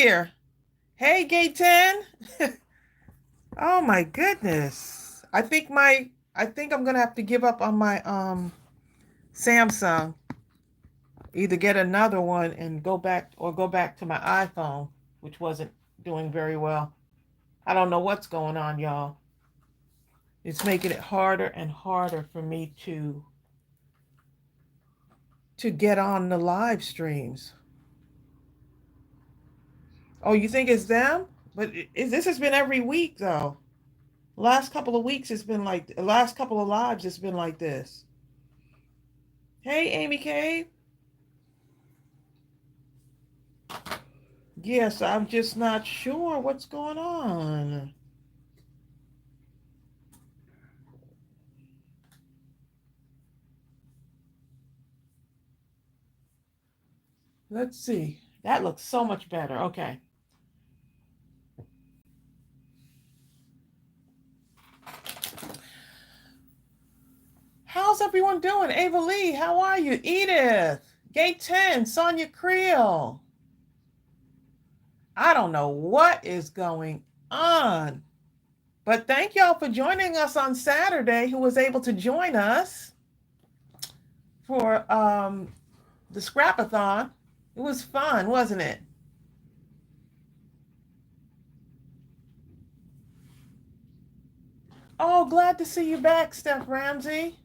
here. Hey, Gate 10. Oh my goodness. I think I'm gonna have to give up on my Samsung. Either get another one and go back to my iPhone, which wasn't doing very well. I don't know what's going on, y'all. It's making it harder and harder for me to get on the live streams. Oh, you think it's them? But this has been every week though. Last couple of weeks it's been like the last couple of lives it's been like this. Hey, Amy K. Yes, I'm just not sure what's going on. Let's see. That looks so much better. Okay. How's everyone doing? Ava Lee, how are you? Edith, Gate 10, Sonia Creel. I don't know what is going on, but thank y'all for joining us on Saturday, who was able to join us for the Scrapathon. It was fun, wasn't it? Oh, glad to see you back, Steph Ramsey.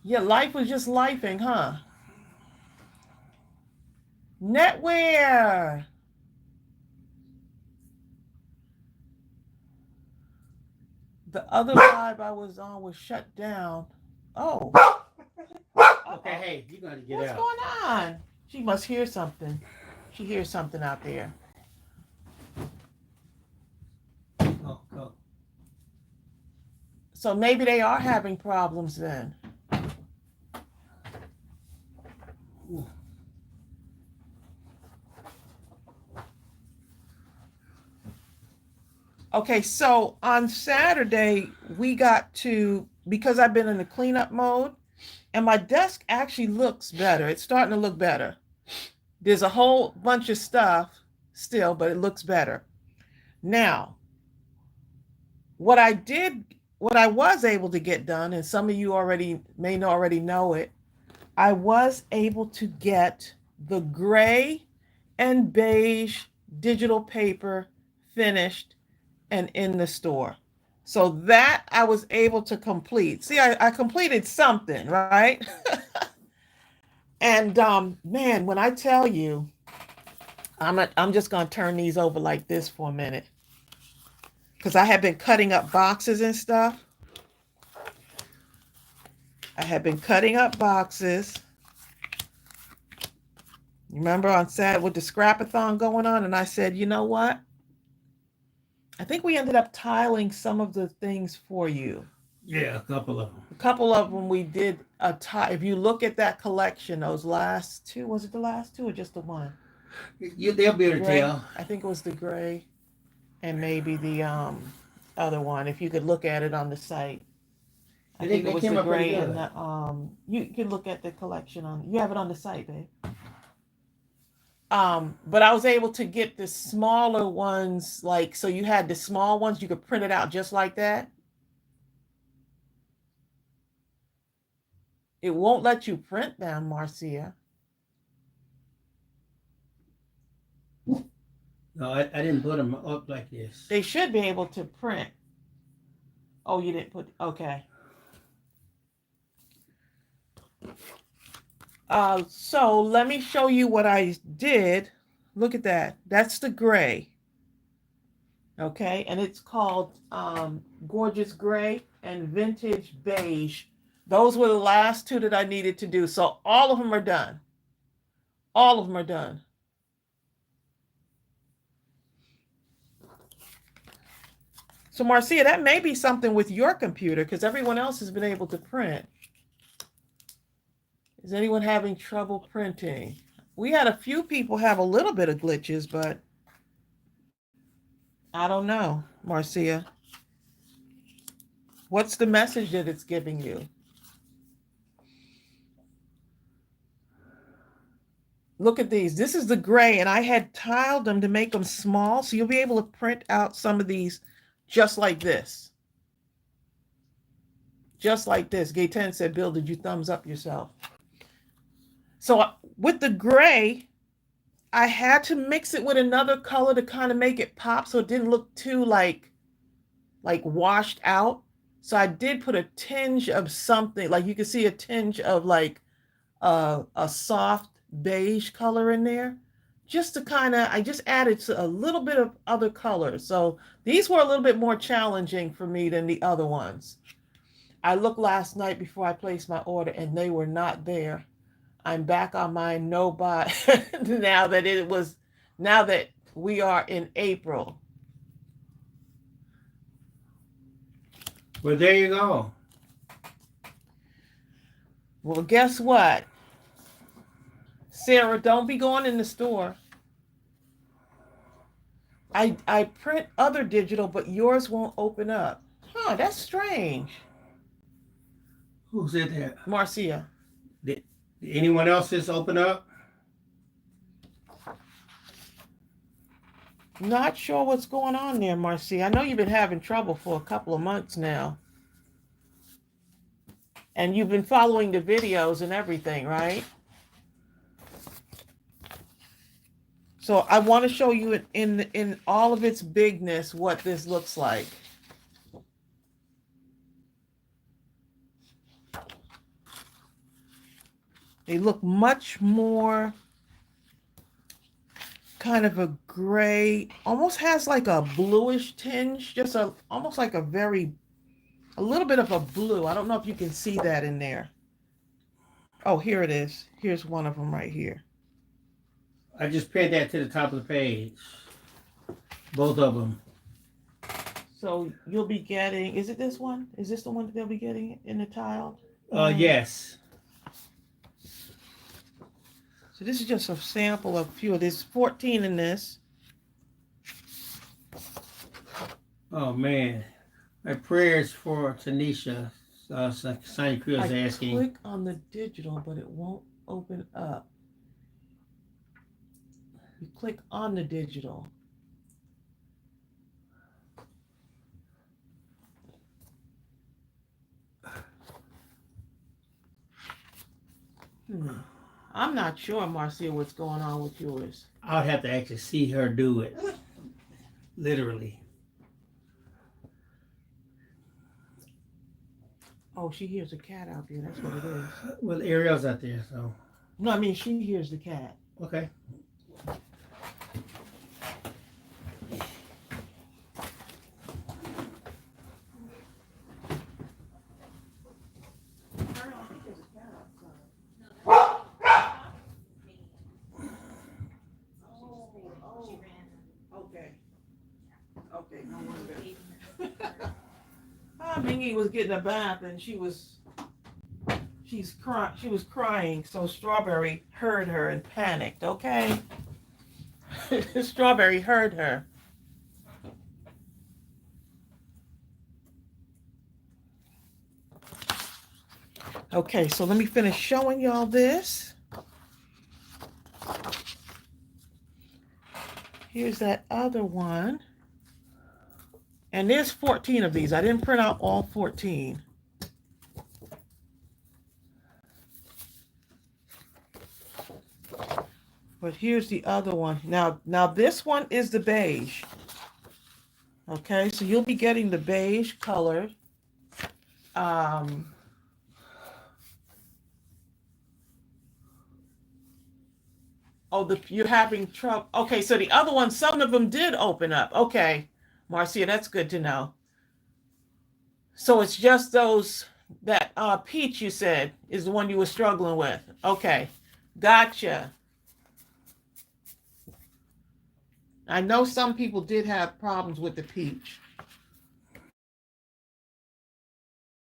Yeah, life was just lifing, huh? Netwear. The other live I was on was shut down. Oh. Okay, hey, you gotta get What's out. going on? She must hear something. She hears something out there. Oh, go. So maybe they are having problems then. Okay, so on Saturday, we got to, because I've been in the cleanup mode, and my desk actually looks better. It's starting to look better. There's a whole bunch of stuff still, but it looks better. Now, what I did, what I was able to get done, and some of you already know it, I was able to get the gray and beige digital paper finished and in the store. So that I was able to complete. See, I completed something, right? And man, when I tell you, I'm just gonna turn these over like this for a minute because I have been cutting up boxes and stuff. I have been cutting up boxes. Remember on Saturday with the scrapathon going on, and I said, you know what? I think we ended up tiling some of the things for you. Yeah, a couple of them. A couple of them we did a tie. If you look at that collection, those last two, was it the last two or just the one? They'll be able to Gray. tell. I think it was the gray and maybe the other one. If you could look at it on the site, I think it They was came the up pretty gray and good. the You can look at the collection on. You have it on the site, babe. But I was able to get the smaller ones, like so you had the small ones, you could print it out just like that. It won't let you print them, Marcia. No, I didn't put them up like this. They should be able to print. Oh, you didn't put, okay. So let me show you what I did. Look at that. That's the gray. Okay, and it's called Gorgeous Gray and Vintage Beige. Those were the last two that I needed to do. So all of them are done. All of them are done. So Marcia, that may be something with your computer because everyone else has been able to print. Is anyone having trouble printing? We had a few people have a little bit of glitches, but I don't know, Marcia. What's the message that it's giving you? look at these. This is the gray, and I had tiled them to make them small, so you'll be able to print out some of these just like this. Just like this. Gay 10 said, Bill, did you thumbs up yourself? So with the gray, I had to mix it with another color to kind of make it pop so it didn't look too like washed out. So I did put a tinge of something, like you can see a tinge of like a soft beige color in there. Just to kind of, I just added a little bit of other colors. So these were a little bit more challenging for me than the other ones. I looked last night before I placed my order and they were not there. I'm back on my no buy now that we are in April. Well, there you go. Well, guess what? Sarah, don't be going in the store. I print other digital, but yours won't open up. Huh, that's strange. Who said that? Marcia. Did anyone else just open up? Not sure what's going on there, Marcia. I know you've been having trouble for a couple of months now. And you've been following the videos and everything, right? So I want to show you in all of its bigness what this looks like. They look much more kind of a gray, almost has like a bluish tinge, just almost like a little bit of a blue. I don't know if you can see that in there. Oh, here it is. Here's one of them right here. I just pinned that to the top of the page. Both of them. So you'll be getting, is it this one? Is this the one that they'll be getting in the tile? Yes. So this is just a sample of a few. There's 14 in this. Oh, man. My prayers for Tanisha. Sonny Cruz asking. I click on the digital, but it won't open up. You click on the digital. I'm not sure, Marcia, what's going on with yours. I would have to actually see her do it. Literally. Oh, she hears a cat out there. That's what it is. Well, Ariel's out there, so. No, I mean, she hears the cat. Okay. Okay, no wonder. Mingy was getting a bath and she was crying, so Strawberry heard her and panicked, okay? Strawberry heard her. Okay, so let me finish showing y'all this. Here's that other one. And there's 14 of these. I didn't print out all 14. But here's the other one. Now this one is the beige. Okay, so you'll be getting the beige color. You're having trouble. Okay, so the other one, some of them did open up. Okay, Marcia, that's good to know. So it's just that peach you said is the one you were struggling with. Okay, gotcha. I know some people did have problems with the peach.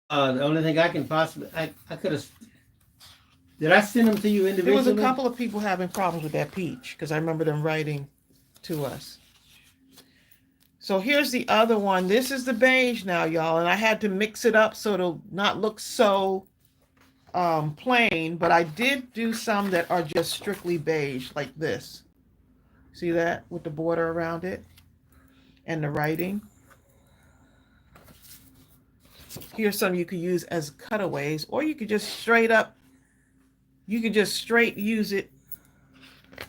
The only thing I can possibly, I could have, did I send them to you individually? There was a couple of people having problems with that peach because I remember them writing to us. So here's the other one. This is the beige now, y'all, and I had to mix it up so it'll not look so plain, but I did do some that are just strictly beige, like this. See that with the border around it and the writing. Here's some you could use as cutaways, or you could just straight up, you could just straight use it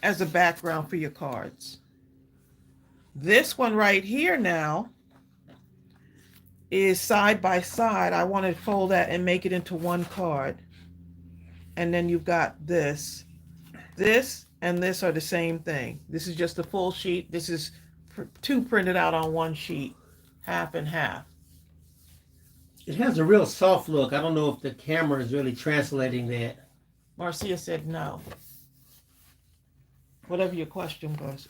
as a background for your cards. This one right here now is side by side. I want to fold that and make it into one card. And then you've got this. This and this are the same thing. This is just a full sheet. This is two printed out on one sheet, half and half. It has a real soft look. I don't know if the camera is really translating that. Marcia said no. Whatever your question was.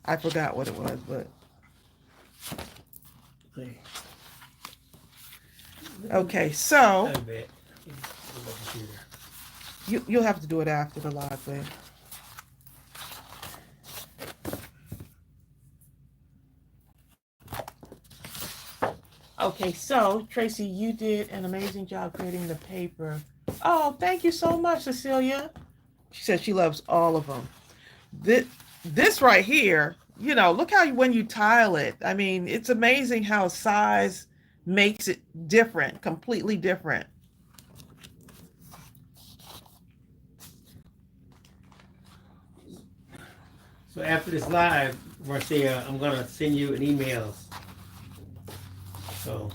I forgot what it was, but. Okay, so you'll have to do it after the live thing. Okay, so Tracey, you did an amazing job creating the paper. Oh, thank you so much, Cecilia. She said she loves all of them. This right here, you know, look how when you tile it, I mean, it's amazing how size makes it different, completely different. So after this live, Marcia, I'm going to send you an email. So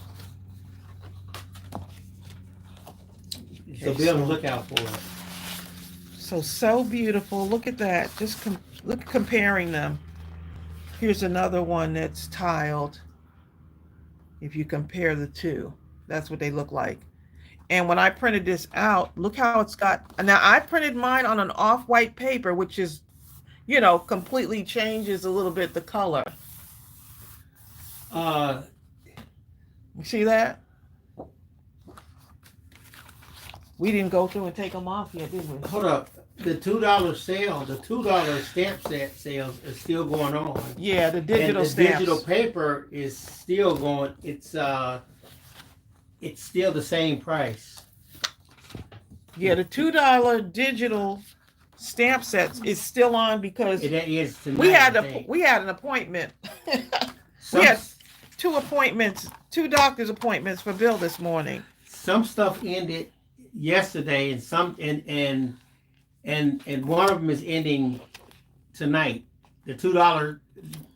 be on the lookout for it. So beautiful. Look at that. Just look, comparing them. Here's another one that's tiled. If you compare the two, that's what they look like. And when I printed this out, look how it's got. Now I printed mine on an off-white paper, which is, you know, completely changes a little bit the color. You see that? We didn't go through and take them off yet, did we? Hold up. The $2 sale, the $2 stamp set sales is still going on. Yeah, the digital and the stamps. Digital paper is still going. It's still the same price. Yeah, the $2 digital stamp sets is still on because it is tonight, we had an appointment. We had two doctor's appointments for Bill this morning. Some stuff ended yesterday, and some and one of them is ending tonight. The $2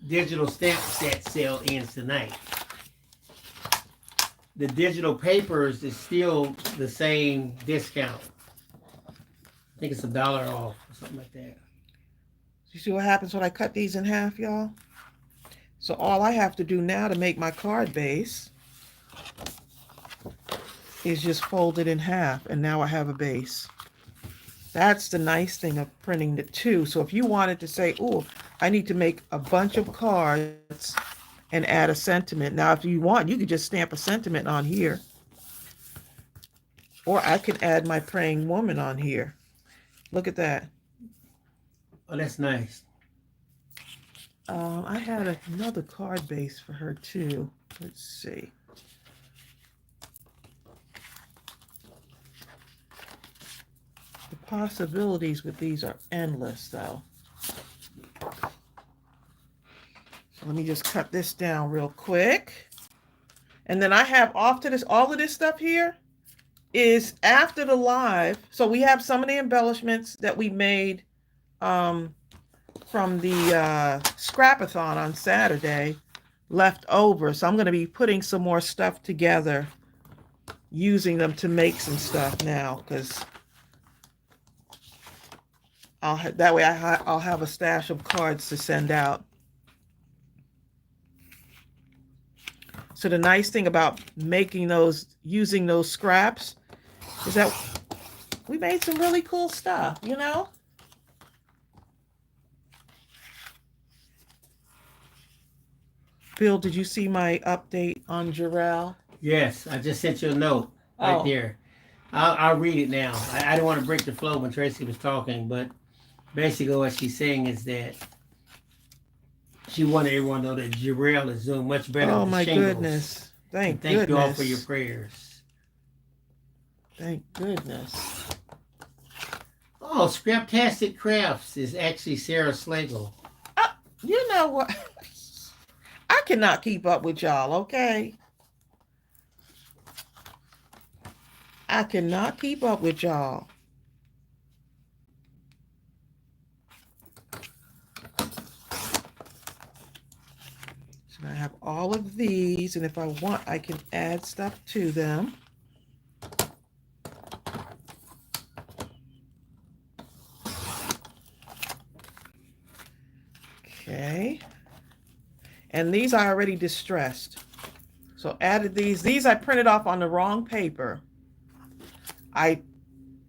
digital stamp set sale ends tonight. The digital papers is still the same discount. I think it's $1 off or something like that. You see what happens when I cut these in half, y'all? So all I have to do now to make my card base is just fold it in half, and now I have a base. That's the nice thing of printing the two. So if you wanted to say, oh, I need to make a bunch of cards and add a sentiment. Now, if you want, you could just stamp a sentiment on here. Or I could add my praying woman on here. Look at that. Oh, that's nice. I had another card base for her too. Let's see. The possibilities with these are endless, though. So let me just cut this down real quick. And then I have off to this, all of this stuff here is after the live. So we have some of the embellishments that we made from the scrapathon on Saturday left over. So I'm going to be putting some more stuff together, using them to make some stuff now, because that way I'll have a stash of cards to send out. So the nice thing about making those, using those scraps, is that we made some really cool stuff, you know? Bill, did you see my update on Jarrell? Yes, I just sent you a note right there. I'll read it now. I didn't want to break the flow when Tracey was talking, but basically what she's saying is that she wanted everyone to know that Jarrell is doing much better. Oh with my shingles. goodness. Thank you all for your prayers. Thank goodness. Oh, Scraptastic Crafts is actually Sarah Slagle. You know what? I cannot keep up with y'all, okay? I cannot keep up with y'all. So I have all of these, and if I want, I can add stuff to them. Okay. And these are already distressed. So added these. These I printed off on the wrong paper.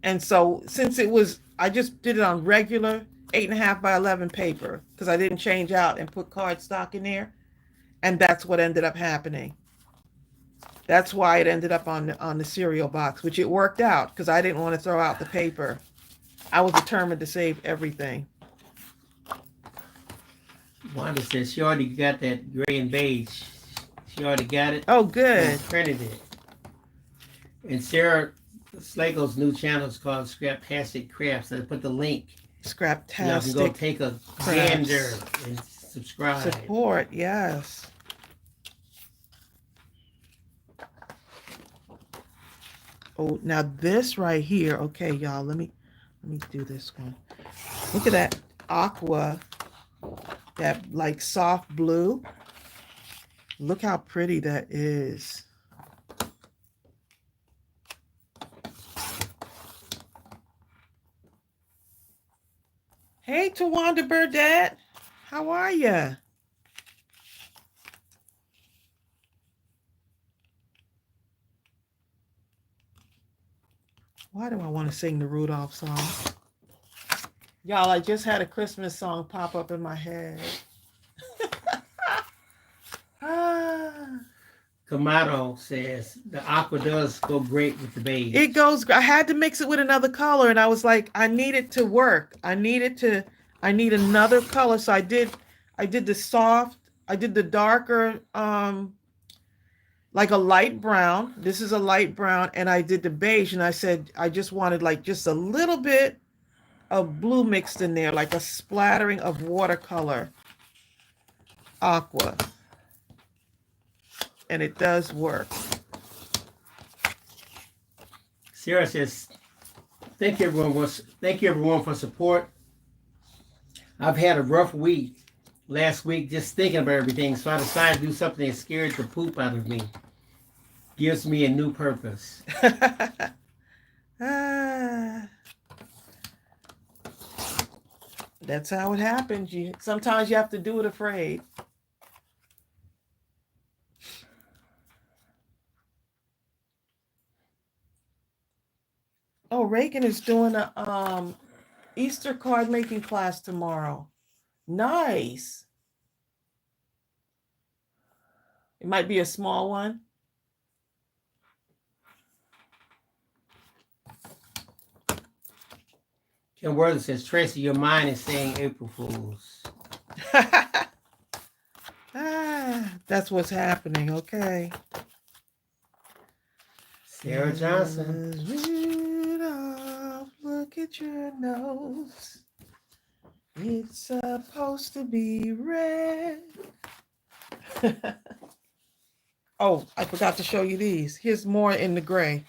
And so since it was, I just did it on regular 8.5 by 11 paper because I didn't change out and put cardstock in there. And that's what ended up happening. That's why it ended up on the cereal box, which it worked out because I didn't want to throw out the paper. I was determined to save everything. Wanda says she already got that gray and beige. She already got it. Oh, good. And printed it. And Sarah Slagle's new channel is called Scraptastic Crafts. I put the link. Scraptastic. Y'all can go take a gander and subscribe. Support, yes. Oh, now this right here. Okay, y'all. Let me do this one. Look at that aqua. That like soft blue. Look how pretty that is. Hey, Tawanda Burdette. How are ya? Why do I want to sing the Rudolph song? Y'all, I just had a Christmas song pop up in my head. Kamado says the aqua does go great with the beige. It goes, I had to mix it with another color, and I was like, I need it to work. I need another color. So I did the soft, I did the darker, like a light brown. This is a light brown, and I did the beige, and I said I just wanted like just a little bit of blue mixed in there, like a splattering of watercolor aqua. And it does work. Sarah says, thank you everyone for support. I've had a rough week last week just thinking about everything, so I decided to do something that scared the poop out of me. Gives me a new purpose. That's how it happens. Sometimes you have to do it afraid. Oh, Reagan is doing a Easter card making class tomorrow. Nice. It might be a small one. Kim Worthing says, Tracy, your mind is saying April Fools. That's what's happening, okay. Sarah Johnson. Rudolph, look at your nose. It's supposed to be red. Oh, I forgot to show you these. Here's more in the gray.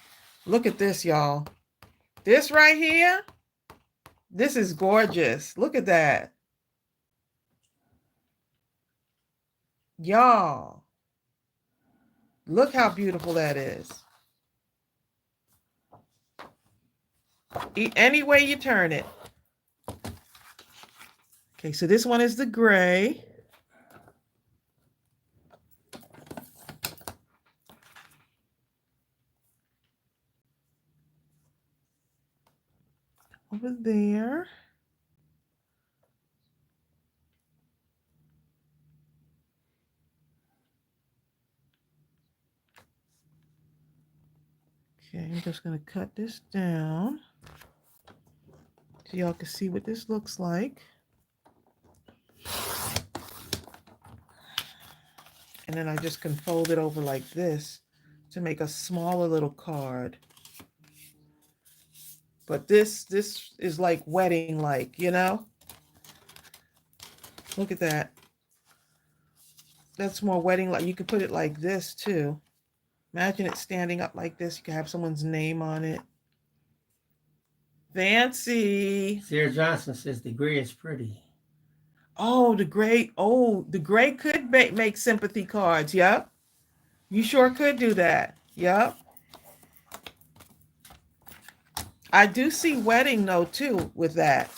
Look at this, y'all. This right here. This is gorgeous. Look at that. Y'all. Look how beautiful that is. Any way you turn it. Okay, so this one is the gray. Over there. Okay, I'm just going to cut this down so y'all can see what this looks like. And then I just can fold it over like this to make a smaller little card. But this is like wedding like, you know? Look at that. That's more wedding like. You could put it like this too. Imagine it standing up like this. You could have someone's name on it. Fancy. Sarah Johnson says the gray is pretty. Oh, the gray. Oh, the gray could make sympathy cards. Yep. You sure could do that. Yep. I do see wedding though too with that.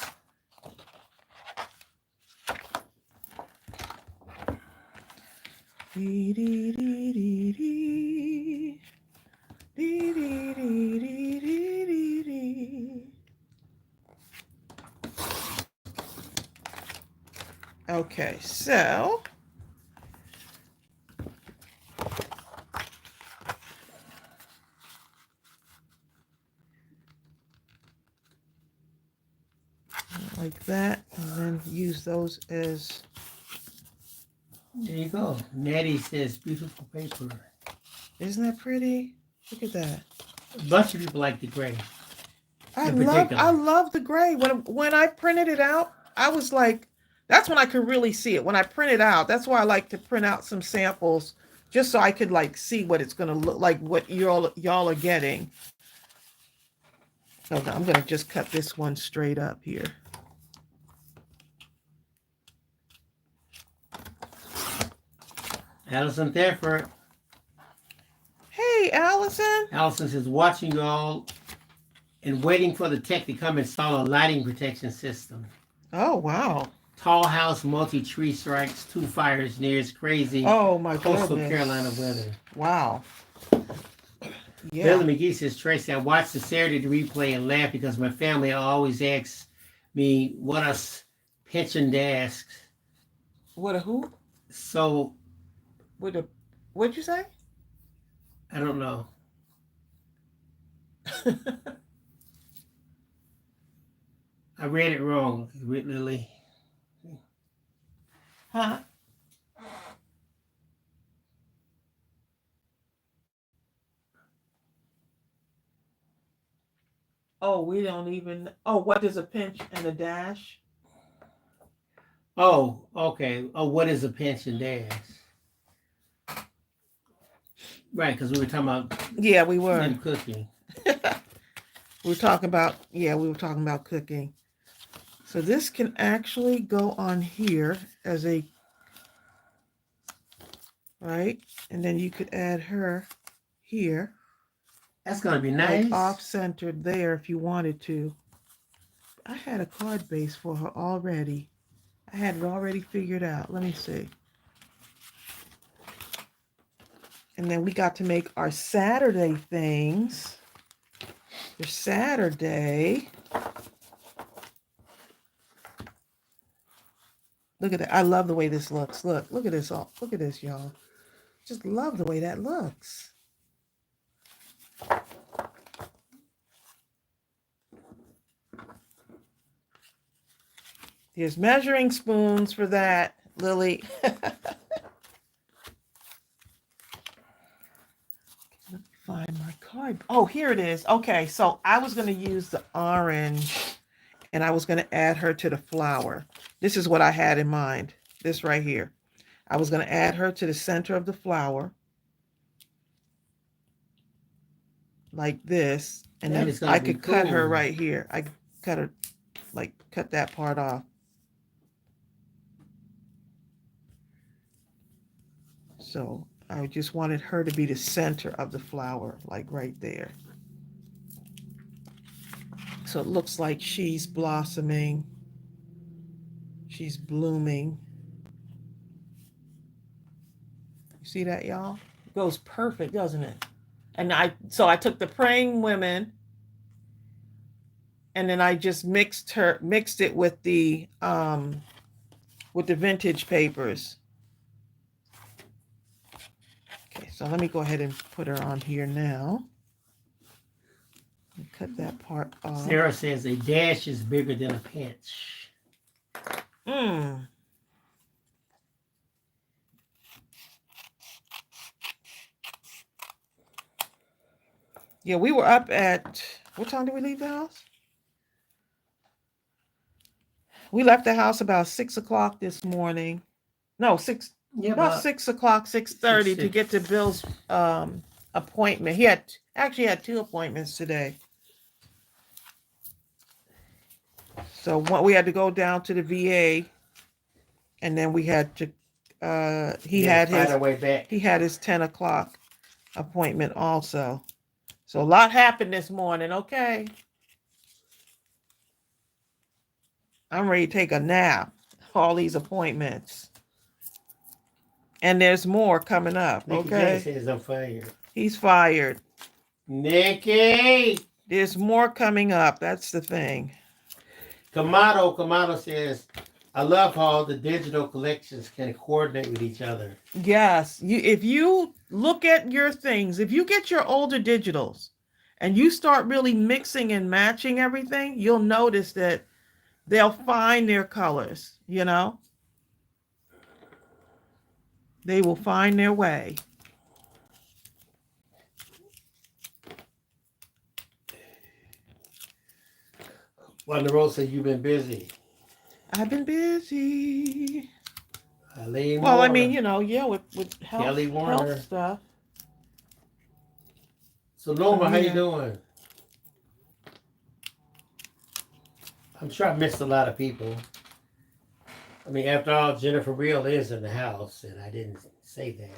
Dee, dee, dee, dee, dee. Dee, dee, dee, dee, dee, dee, dee. Okay, so like that, and then use those as. There you go. Nettie says beautiful paper. Isn't that pretty? Look at that. A bunch of people like the gray. I love the gray. When I printed it out, I was like, that's when I could really see it. When I print it out, that's why I like to print out some samples just so I could like see what it's gonna look like, what y'all are getting. So I'm gonna just cut this one straight up here. Allison Therford. Hey, Allison. Allison says, watching you all and waiting for the tech to come install a lighting protection system. Oh, wow. Tall house, multi-tree strikes, 2 fires near crazy. Oh, my Coastal goodness. Carolina weather. Wow. Yeah. Billy McGee says, Tracey, I watched the Saturday replay and laughed because my family always asks me what a pension desk. What a who? So. What'd you say? I don't know. I read it wrong, Lily. Huh? Oh, we don't even. Oh, what is a pinch and a dash? Oh, okay. Oh, what is a pinch and dash? Right, because we were talking about. Yeah, we were. Cooking. We were talking about cooking. So this can actually go on here as a, right? And then you could add her here. That's going to be nice. Like off-centered there if you wanted to. I had a card base for her already. I had it already figured out. Let me see. And then we got to make our Saturday things. For Saturday. Look at that. I love the way this looks. Look at this all. Look at this, y'all. Just love the way that looks. There's measuring spoons for that, Lily. Find my card. Oh, here it is. Okay, so I was going to use the orange and I was going to add her to the flower. This is what I had in mind. This right here. I was going to add her to the center of the flower. Like this. And then I could cut her right here. I could cut her, like cut that part off. So I just wanted her to be the center of the flower, like right there. So it looks like she's blossoming. She's blooming. You see that, y'all? It goes perfect, doesn't it? And I took the praying women and then I just mixed it with the vintage papers. Okay, so let me go ahead and put her on here now. Cut that part off. Sarah says a dash is bigger than a pinch. Yeah, we were up at, what time did we leave the house? We left the house about 6 o'clock this morning. No, Yeah, about 6 o'clock, 6:30 to get to Bill's appointment. He actually had 2 appointments today. So we had to go down to the VA, and then we had to. He had his 10 o'clock appointment also. So a lot happened this morning. Okay, I'm ready to take a nap. All these appointments, and there's more coming up. Okay, says I'm fired. He's fired. Nikki, there's more coming up. That's the thing. Kamato says, I love how the digital collections can coordinate with each other. Yes. If you look at your things, if you get your older digitals and you start really mixing and matching everything, you'll notice that they'll find their colors, They will find their way. Wanda Rose said you've been busy. I've been busy. Well, I mean, with health stuff. So Norma, how you doing? I'm sure I missed a lot of people. I mean, after all, Jennifer Real is in the house, and I didn't say that.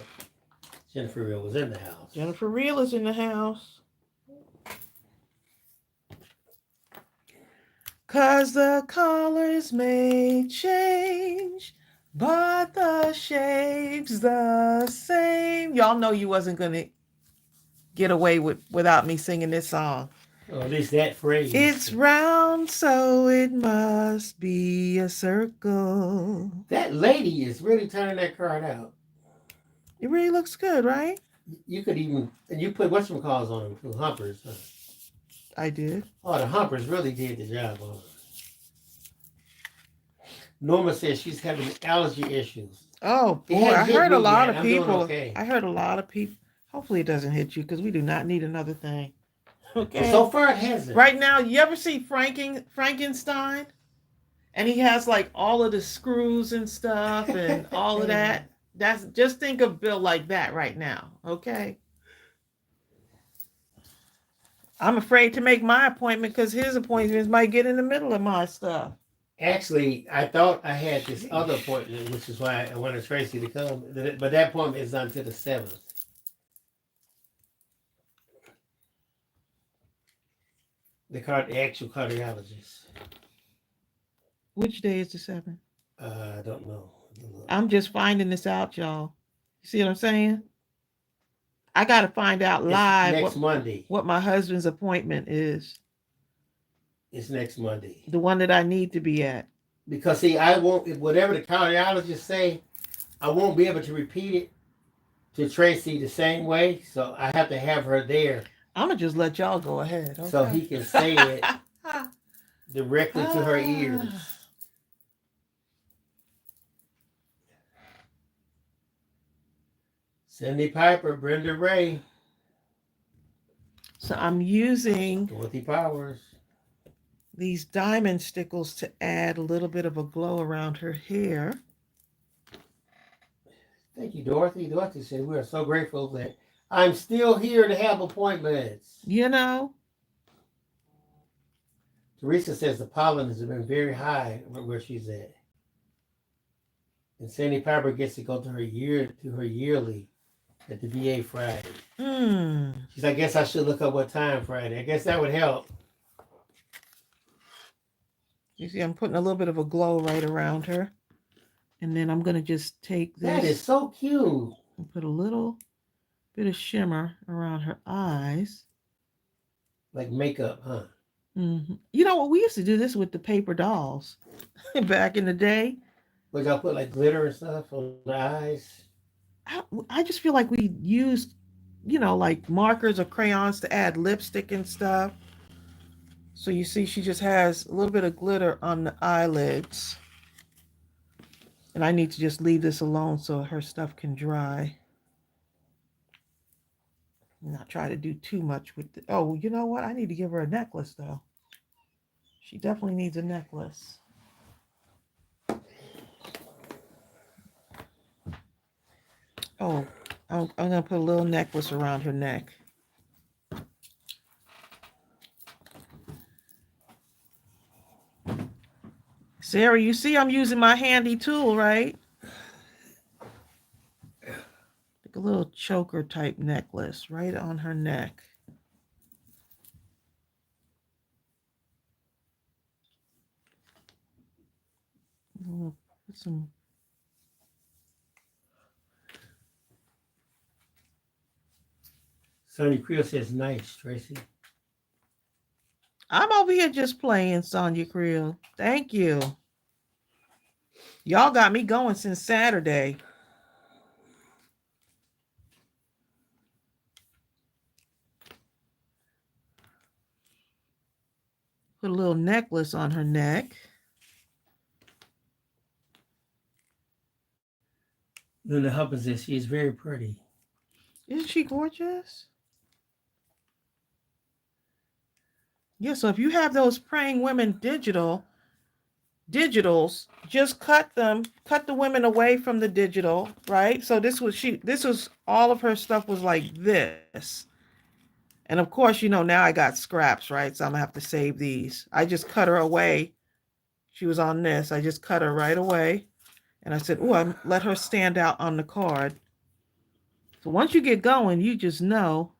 Jennifer Real was in the house. Jennifer Real is in the house. 'Cause the colors may change, but the shape's the same. Y'all know you wasn't going to get away without me singing this song. Or at least that phrase. It's round, so it must be a circle. That lady is really turning that card out. It really looks good, right? You could even, and you put whatchamacalls on them too, humpers. Huh? I did. Oh, the humpers really did the job on her. Norma says she's having allergy issues. Oh, boy, I heard a lot of people. I heard a lot of people. Hopefully it doesn't hit you because we do not need another thing. Okay. So far it hasn't. Right now, you ever see Frankenstein? And he has like all of the screws and stuff and all of that. Just think of Bill like that right now, okay? I'm afraid to make my appointment because his appointments might get in the middle of my stuff. Actually, I thought I had this other appointment, which is why I wanted Tracey to come. But that appointment is until the 7th. The actual cardiologist. Which day is the 7th? I don't know. I'm just finding this out, y'all. You see what I'm saying? I got to find out live next Monday. What my husband's appointment is. It's next Monday. The one that I need to be at. Because see, I won't, whatever the cardiologist say, I won't be able to repeat it to Tracey the same way. So I have to have her there. I'm going to just let y'all go ahead. Okay? So he can say it directly to her ears. Cindy Piper, Brenda Ray. So I'm using Dorothy Powers. These diamond stickles to add a little bit of a glow around her hair. Thank you, Dorothy. Dorothy said, we are so grateful that I'm still here to have appointments. Teresa says the pollen has been very high where she's at. And Sandy Piper gets to go to her yearly at the VA Friday. She's like, I guess I should look up what time Friday. I guess that would help. You see, I'm putting a little bit of a glow right around her. And then I'm going to just take this. That is so cute. And put a little bit of shimmer around her eyes. Like makeup, huh? Mm-hmm. You know what? We used to do this with the paper dolls back in the day. Would y'all put like glitter and stuff on the eyes? I just feel like we used, like markers or crayons to add lipstick and stuff. So you see, she just has a little bit of glitter on the eyelids. And I need to just leave this alone so her stuff can dry. Not try to do too much with it. Oh, you know what? I need to give her a necklace, though. She definitely needs a necklace. Oh, I'm gonna put a little necklace around her neck. Sarah, you see I'm using my handy tool, right? Like a little choker type necklace right on her neck. Put some. Sonny Creel says nice, Tracy. I'm over here just playing, Sonia Creel. Thank you. Y'all got me going since Saturday. Put a little necklace on her neck. Linda Hubbins says she is very pretty. Isn't she gorgeous? Yeah, so if you have those Praying Women digitals, just cut the women away from the digital, right? So this was all of her stuff was like this. And of course, now I got scraps, right? So I'm gonna have to save these. I just cut her away. She was on this. I just cut her right away. And I said, oh, I let her stand out on the card. So once you get going, you just know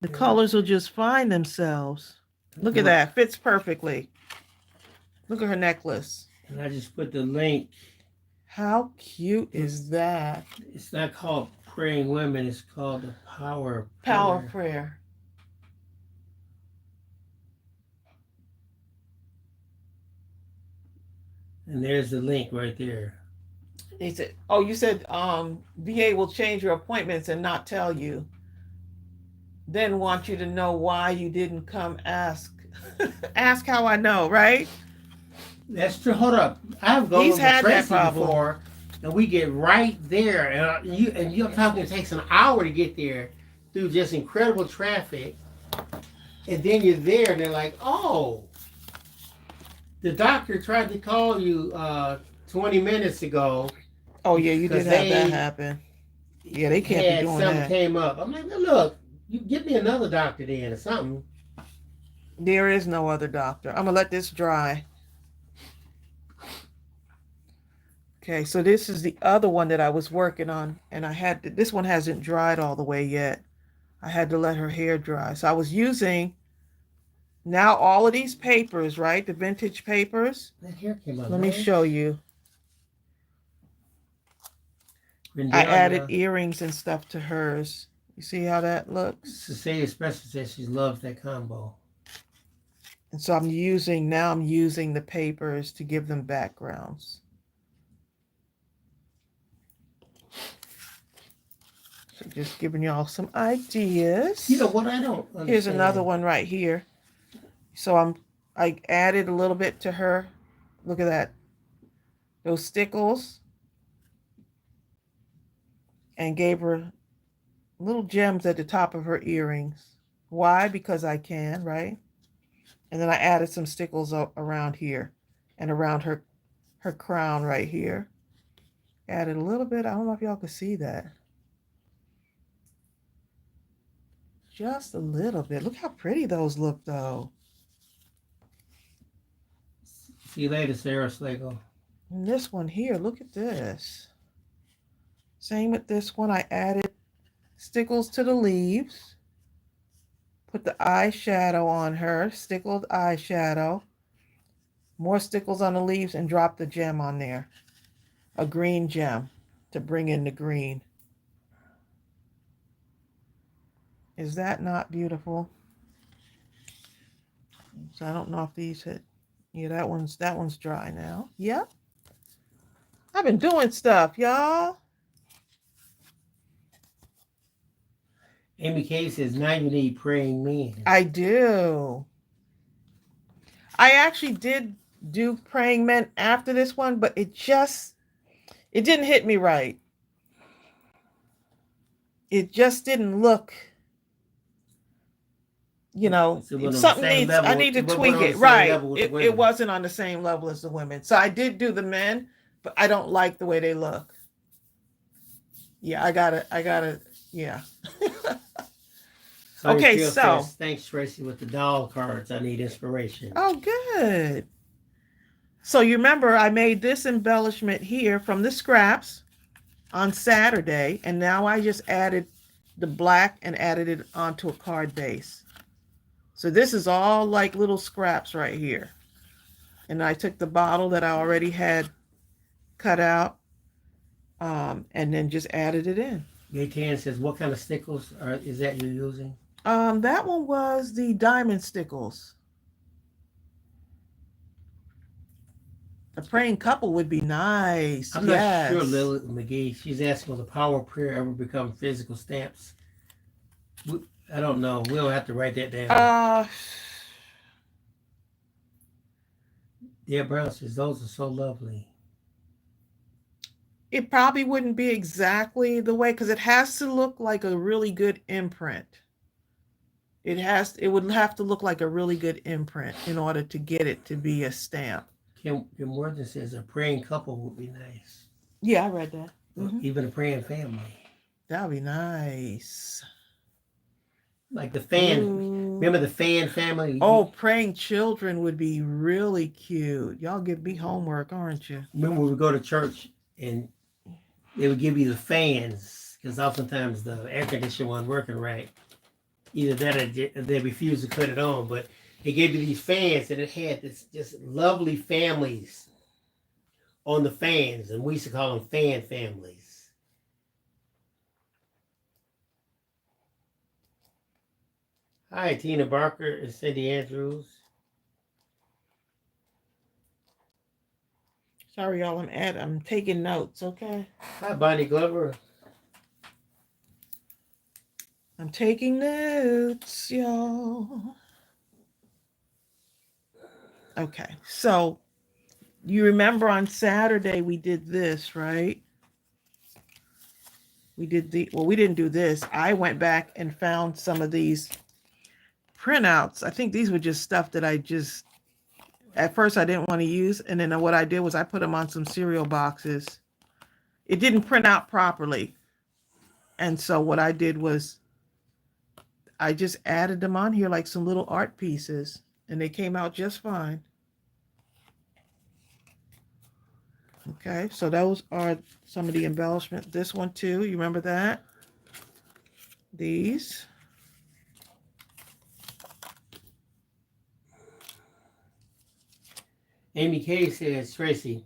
the colors will just find themselves. Look at that. Fits perfectly. Look at her necklace. And I just put the link. How cute is that? It's not called Praying Women. It's called the Power Prayer. And there's the link right there. They said, oh, you said VA will change your appointments and not tell you. Then want you to know why you didn't come ask. Ask how I know, right? That's true. Hold up. I've gone He's with had that Tracy problem before, and we get right there. And you're talking, it takes an hour to get there through just incredible traffic. And then you're there, and they're like, oh, the doctor tried to call you 20 minutes ago. Oh, yeah, you did have that happen. Yeah, they can't be doing something that. Came up. I'm like, look, you get me another doctor then or something. There is no other doctor. I'm going to let this dry. Okay, so this is the other one that I was working on, and this one hasn't dried all the way yet. I had to let her hair dry. So I was using now all of these papers, right? The vintage papers. That hair came out. Let me show you. I added earrings and stuff to hers. You see how that looks? Cecilia Spencer says she loves that combo. And so I'm using the papers to give them backgrounds. So just giving y'all some ideas. You know what I don't understand? Here's another one right here. So I added a little bit to her. Look at that. Those stickles. And gave her little gems at the top of her earrings. Why? Because I can, right? And then I added some stickles around here and around her crown right here. Added a little bit. I don't know if y'all can see that. Just a little bit. Look how pretty those look, though. See you later, Sarah Slagle. And this one here, look at this. Same with this one. I added stickles to the leaves. Put the eyeshadow on her. Stickled eyeshadow. More stickles on the leaves and drop the gem on there. A green gem to bring in the green. Is that not beautiful? So I don't know if these hit. Yeah, that one's dry now. Yep. I've been doing stuff, y'all. Amy K says, now you need praying men. I do. I actually did do praying men after this one, but it didn't hit me right. It just didn't look, something needs, I need to tweak it. Right. It wasn't on the same level as the women. So I did do the men, but I don't like the way they look. Yeah, yeah. Sonia Okay, Field so, says, thanks, Tracey, with the doll cards. I need inspiration. oh, good. So you remember I made this embellishment here from the scraps on Saturday, and now I just added the black and added it onto a card base. So this is all like little scraps right here. And I took the bottle that I already had cut out, and then just added it in. Gaytan says, what kind of stickles is that you're using? That one was the diamond stickles. A praying couple would be nice. I'm not sure, Lily McGee. She's asking, will the power of prayer ever become physical stamps? I don't know. We'll have to write that down. Yeah, Brown says, those are so lovely. It probably wouldn't be exactly the way, because it has to look like a really good imprint. It would have to look like a really good imprint in order to get it to be a stamp. Kim Worthing says a praying couple would be nice. Yeah, I read that. Mm-hmm. Even a praying family. That would be nice. Like the fan. Remember the fan family? Oh, praying children would be really cute. Y'all give me homework, aren't you? Remember we go to church and they would give you the fans, because oftentimes the air conditioner wasn't working right. Either that or they refused to put it on, but they gave you these fans, and it had this just lovely families on the fans, and we used to call them fan families. Hi, Tina Barker and Cindy Andrews. Sorry, y'all. I'm taking notes. Okay. Hi, Bonnie Glover. I'm taking notes, y'all. Okay, so you remember on Saturday we did this, right? We didn't do this. I went back and found some of these printouts. I think these were just stuff that at first I didn't want to use. And then what I did was I put them on some cereal boxes. It didn't print out properly. And so what I did was I just added them on here like some little art pieces, and they came out just fine. Okay, so those are some of the embellishments. This one too, you remember that? These. Amy Kay says, Tracey,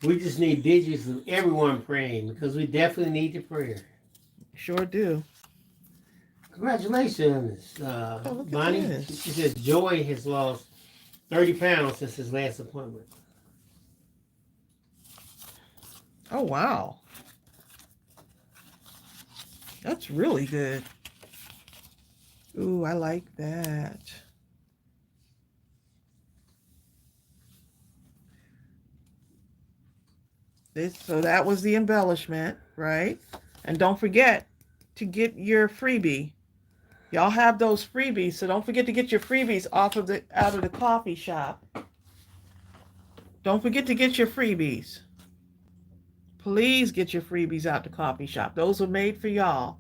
we just need digits of everyone praying, because we definitely need the prayer. Sure do. Congratulations, Bonnie. She says Joy has lost 30 pounds since his last appointment. Oh, wow. That's really good. Ooh, I like that. So that was the embellishment, right? And don't forget to get your freebie. Y'all have those freebies, so don't forget to get your freebies out of the coffee shop. Don't forget to get your freebies. Please get your freebies out the coffee shop. Those are made for y'all.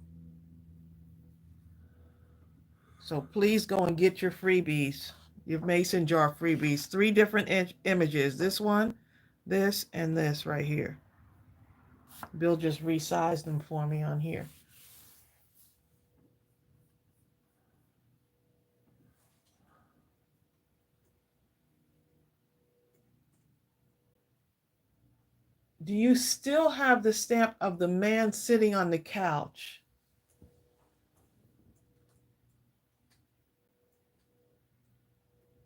So please go and get your freebies. Your mason jar freebies. 3 different images. This one, this, and this right here. Bill just resized them for me on here. Do you still have the stamp of the man sitting on the couch?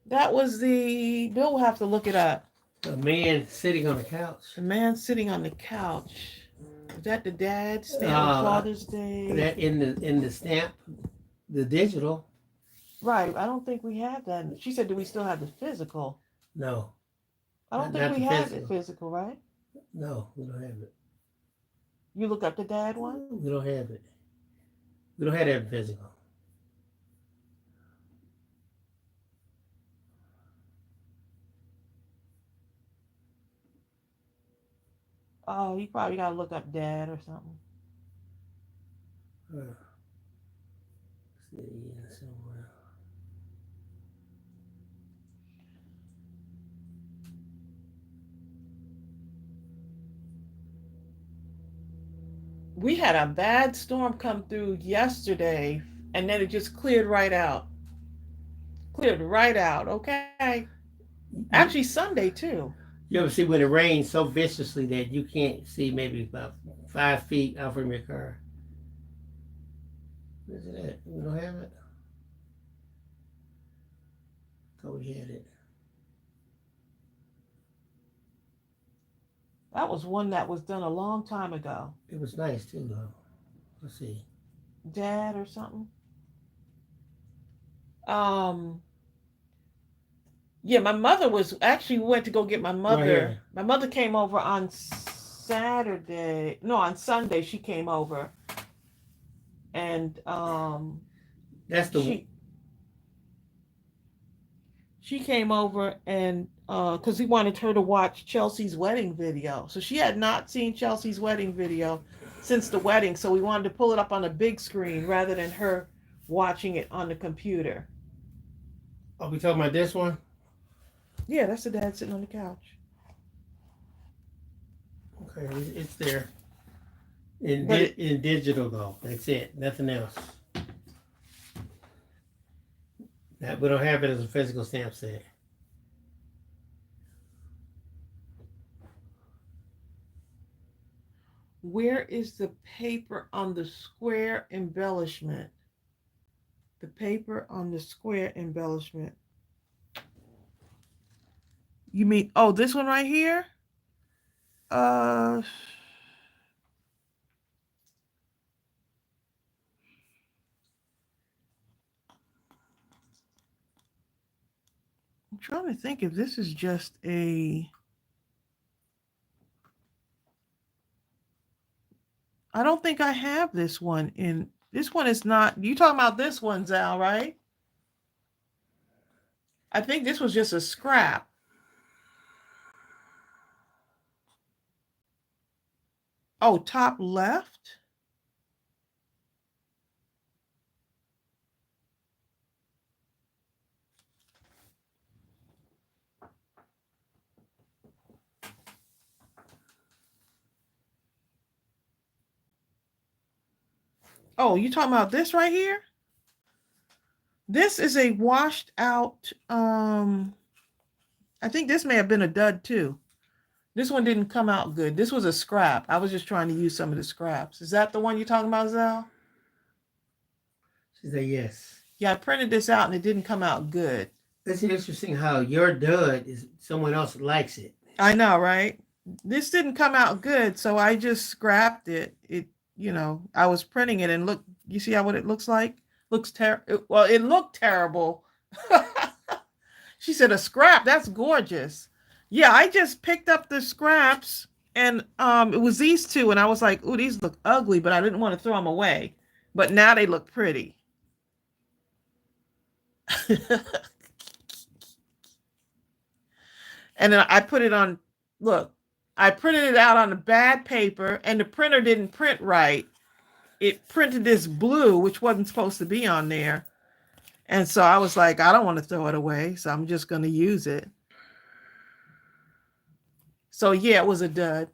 That was Bill will have to look it up. A man sitting on the couch. The man sitting on the couch. Is that the dad stamp of Father's Day? That in the stamp, the digital. Right. I don't think we have that. She said, do we still have the physical? No. I don't think we have it physical, right? No, we don't have it. You look up the dad one? We don't have it. We don't have that physical. Oh, you probably gotta look up Dad or something. See somewhere. We had a bad storm come through yesterday, and then it just cleared right out. Cleared right out. Okay. Actually, Sunday too. You ever see when it rains so viciously that you can't see maybe about 5 feet out from your car? Where's it at? We don't have it? Thought we had it. That was one that was done a long time ago. It was nice too, though. Let's see. Dad or something. Um, yeah, my mother was actually went to go get my mother. Right. My mother came over on Saturday. No, on Sunday she came over, and That's the she came over and because he wanted her to watch Chelsea's wedding video. So she had not seen Chelsea's wedding video since the wedding. So we wanted to pull it up on a big screen rather than her watching it on the computer. Are we talking about this one? Yeah, that's the dad sitting on the couch. Okay, it's there. In digital though. That's it. Nothing else. That, we don't have it as a physical stamp set. Where is the paper on the square embellishment? The paper on the square embellishment. You mean, oh, this one right here? I'm trying to think if this is just a... I don't think I have this one in... This one is not... You talking about this one, Zal, right? I think this was just a scrap. Oh, top left? Oh, you talking about this right here? This is a washed out, I think this may have been a dud too. This one didn't come out good. This was a scrap. I was just trying to use some of the scraps. Is that the one you're talking about, Zal? She said yes. Yeah, I printed this out and it didn't come out good. It's interesting how your dud is someone else likes it. I know, right? This didn't come out good, so I just scrapped it. I was printing it and look, you see how what it looks like? Looks terrible. Well, it looked terrible. She said a scrap. That's gorgeous. Yeah, I just picked up the scraps and it was these two and I was like, "Ooh, these look ugly," but I didn't want to throw them away. But now they look pretty. And then I put it on, look, I printed it out on a bad paper and the printer didn't print right. It printed this blue, which wasn't supposed to be on there. And so I was like, I don't want to throw it away, so I'm just going to use it. So yeah, it was a dud.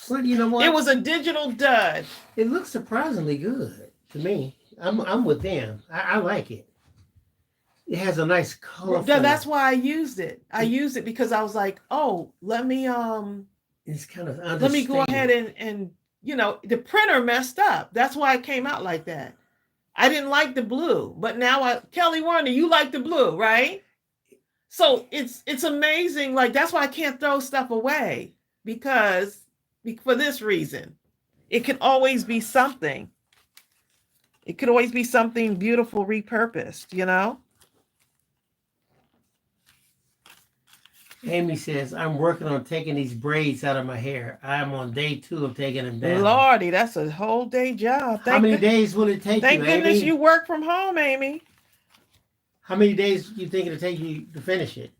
Well, you know what? It was a digital dud. It looks surprisingly good to me. I'm with them. I like it. It has a nice color. That's why I used it. I used it because I was like, oh, let me it's kind of let me go ahead and the printer messed up. That's why it came out like that. I didn't like the blue, but now Kelly Warner, you like the blue, right? So it's amazing. Like, that's why I can't throw stuff away because for this reason, it can always be something. It could always be something beautiful repurposed, Amy says, I'm working on taking these braids out of my hair. I'm on day 2 of taking them down. Lordy, that's a whole day job. How many days will it take you, Thank goodness Amy? you work from home, Amy. How many days do you think it'll take you to finish it?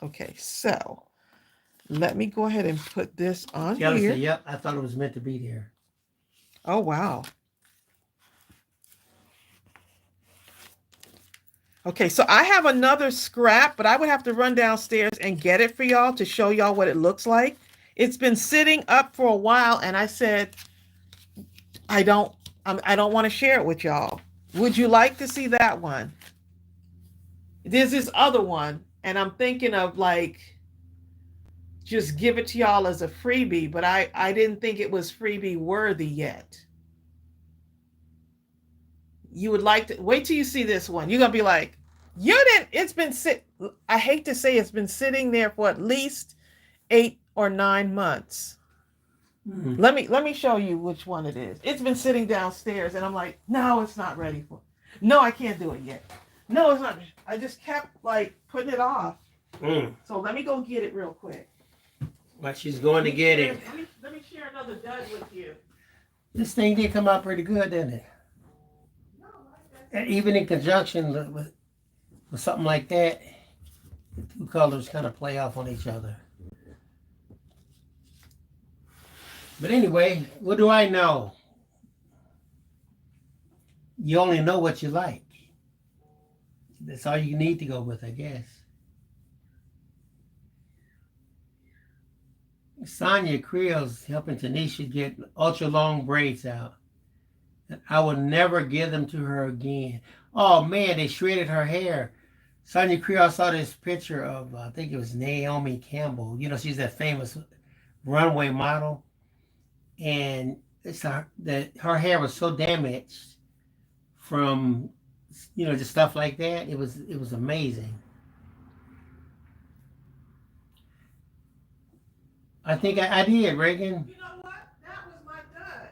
Okay, so let me go ahead and put this on Kelly here. said, yep, I thought it was meant to be there. Oh, wow. Okay, so I have another scrap, but I would have to run downstairs and get it for y'all to show y'all what it looks like. It's been sitting up for a while, and I said, I don't want to share it with y'all. Would you like to see that one? There's this other one, and I'm thinking of like just give it to y'all as a freebie, but I didn't think it was freebie worthy yet. You would like to wait till you see this one. You're gonna be like, you didn't. It's been I hate to say it's been sitting there for at least 8 or 9 months. Mm-hmm. Let me show you which one it is. It's been sitting downstairs, and I'm like, no, it's not ready for. No, I can't do it yet. No, it's not. I just kept like putting it off. So let me go get it real quick. But she's going to get it. Let me share another dud with you. This thing did come out pretty good, didn't it? And even in conjunction with something like that, the two colors kind of play off on each other. But anyway, what do I know? You only know what you like. That's all you need to go with, I guess. Sonia Creel's helping Tanisha get ultra long braids out. I will never give them to her again. Oh man, they shredded her hair. Sonia Creel, I saw this picture of, I think it was Naomi Campbell. You know, she's that famous runway model. And it's her hair was so damaged from, you know, just stuff like that. It was amazing. I think I did, Reagan. You know what? That was my dud.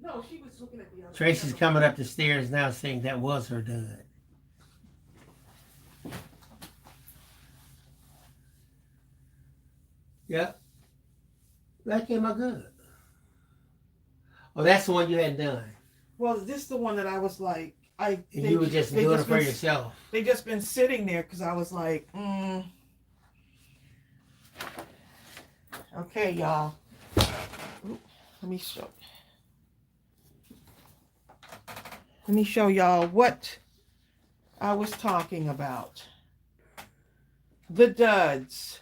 No, she was looking at the other. Tracy's coming up the stairs now saying that was her dud. Yep. That came out good. Oh, that's the one you had done. Well, this is the one that I was like, you were just doing it for yourself. They just been sitting there because I was like, Okay, y'all. Let me show y'all what I was talking about. The duds.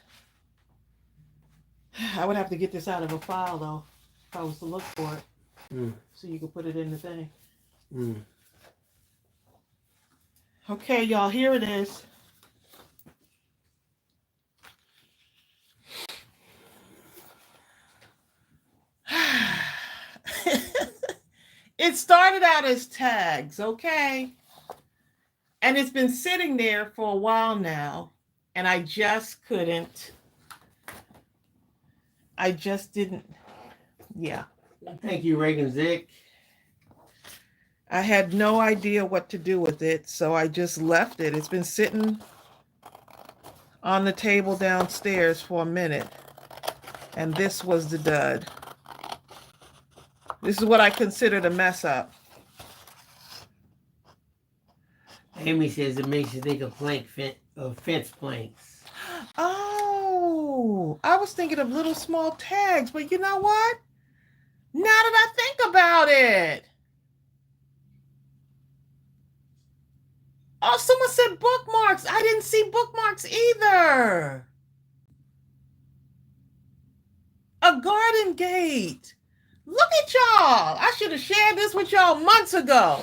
I would have to get this out of a file though, if I was to look for it. So you can put it in the thing. Okay, y'all, here it is. It started out as tags, okay? And it's been sitting there for a while now, and I just couldn't. I just didn't. Yeah. Thank you, Reagan Zick. I had no idea what to do with it, so I just left it. It's been sitting on the table downstairs for a minute, and this was the dud. This is what I considered a mess up. Amy says it makes you think of fence planks. Oh, I was thinking of little small tags, but you know what? Now that I think about it. Oh, someone said bookmarks. I didn't see bookmarks either. A garden gate. Look at y'all. I should have shared this with y'all months ago.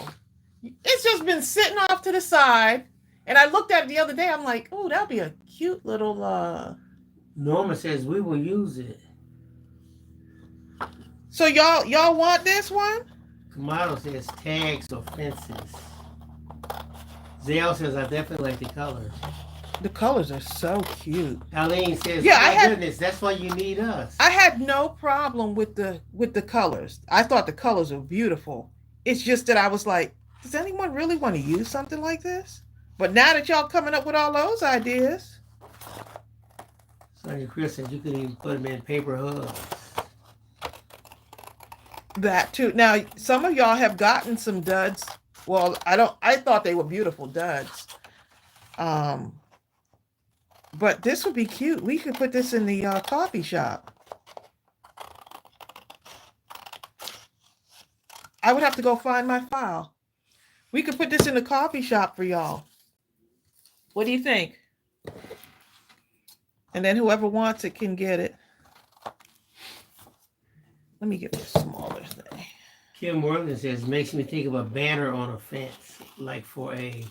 It's just been sitting off to the side. And I looked at it the other day. I'm like, oh, that'd be a cute little... Norma says we will use it. So y'all want this one? Kamado says tags or fences. Zale says I definitely like the colors. The colors are so cute. Aline says, my goodness, that's why you need us. I had no problem with the colors. I thought the colors were beautiful. It's just that I was like, does anyone really want to use something like this? But now that y'all coming up with all those ideas. Sonia Chris said you could even put them in paper hubs. That too. Now, some of y'all have gotten some duds. Well, I thought they were beautiful duds. But this would be cute. We could put this in the coffee shop. I would have to go find my file. We could put this in the coffee shop for y'all. What do you think? And then whoever wants it can get it. Let me get this smaller thing. Kim Morgan says, makes me think of a banner on a fence, like for a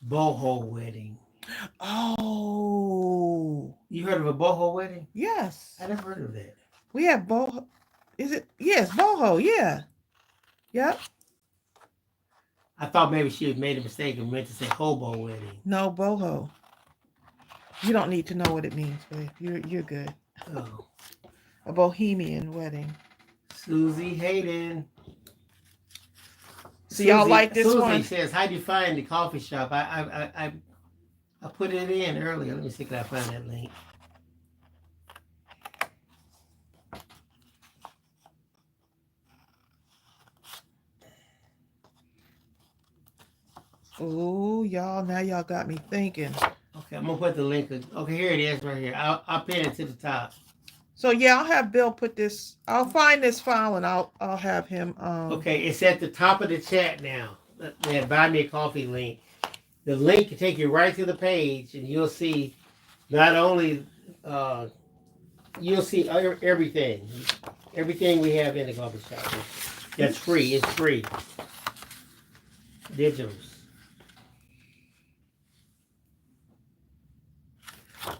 boho wedding. Oh. You heard of a boho wedding? Yes. I never heard of that. We have boho. Is it? Yes, boho. Yeah. Yep. I thought maybe she had made a mistake and meant to say hobo wedding. No, boho. You don't need to know what it means, babe. You're good. Oh. A bohemian wedding. Susie Hayden. So y'all like this one? Susie says, how do you find the coffee shop? I put it in earlier. Let me see if I find that link. Oh, y'all, now y'all got me thinking. Okay, I'm gonna put the link. Okay, here it is right here. I'll pin it to the top. So yeah, I'll have Bill put this. I'll find this file and I'll have him. Okay, it's at the top of the chat now. That Buy Me a Coffee link. The link can take you right to the page, and you'll see not only you'll see everything we have in the coffee shop. That's free. It's free. Digitals.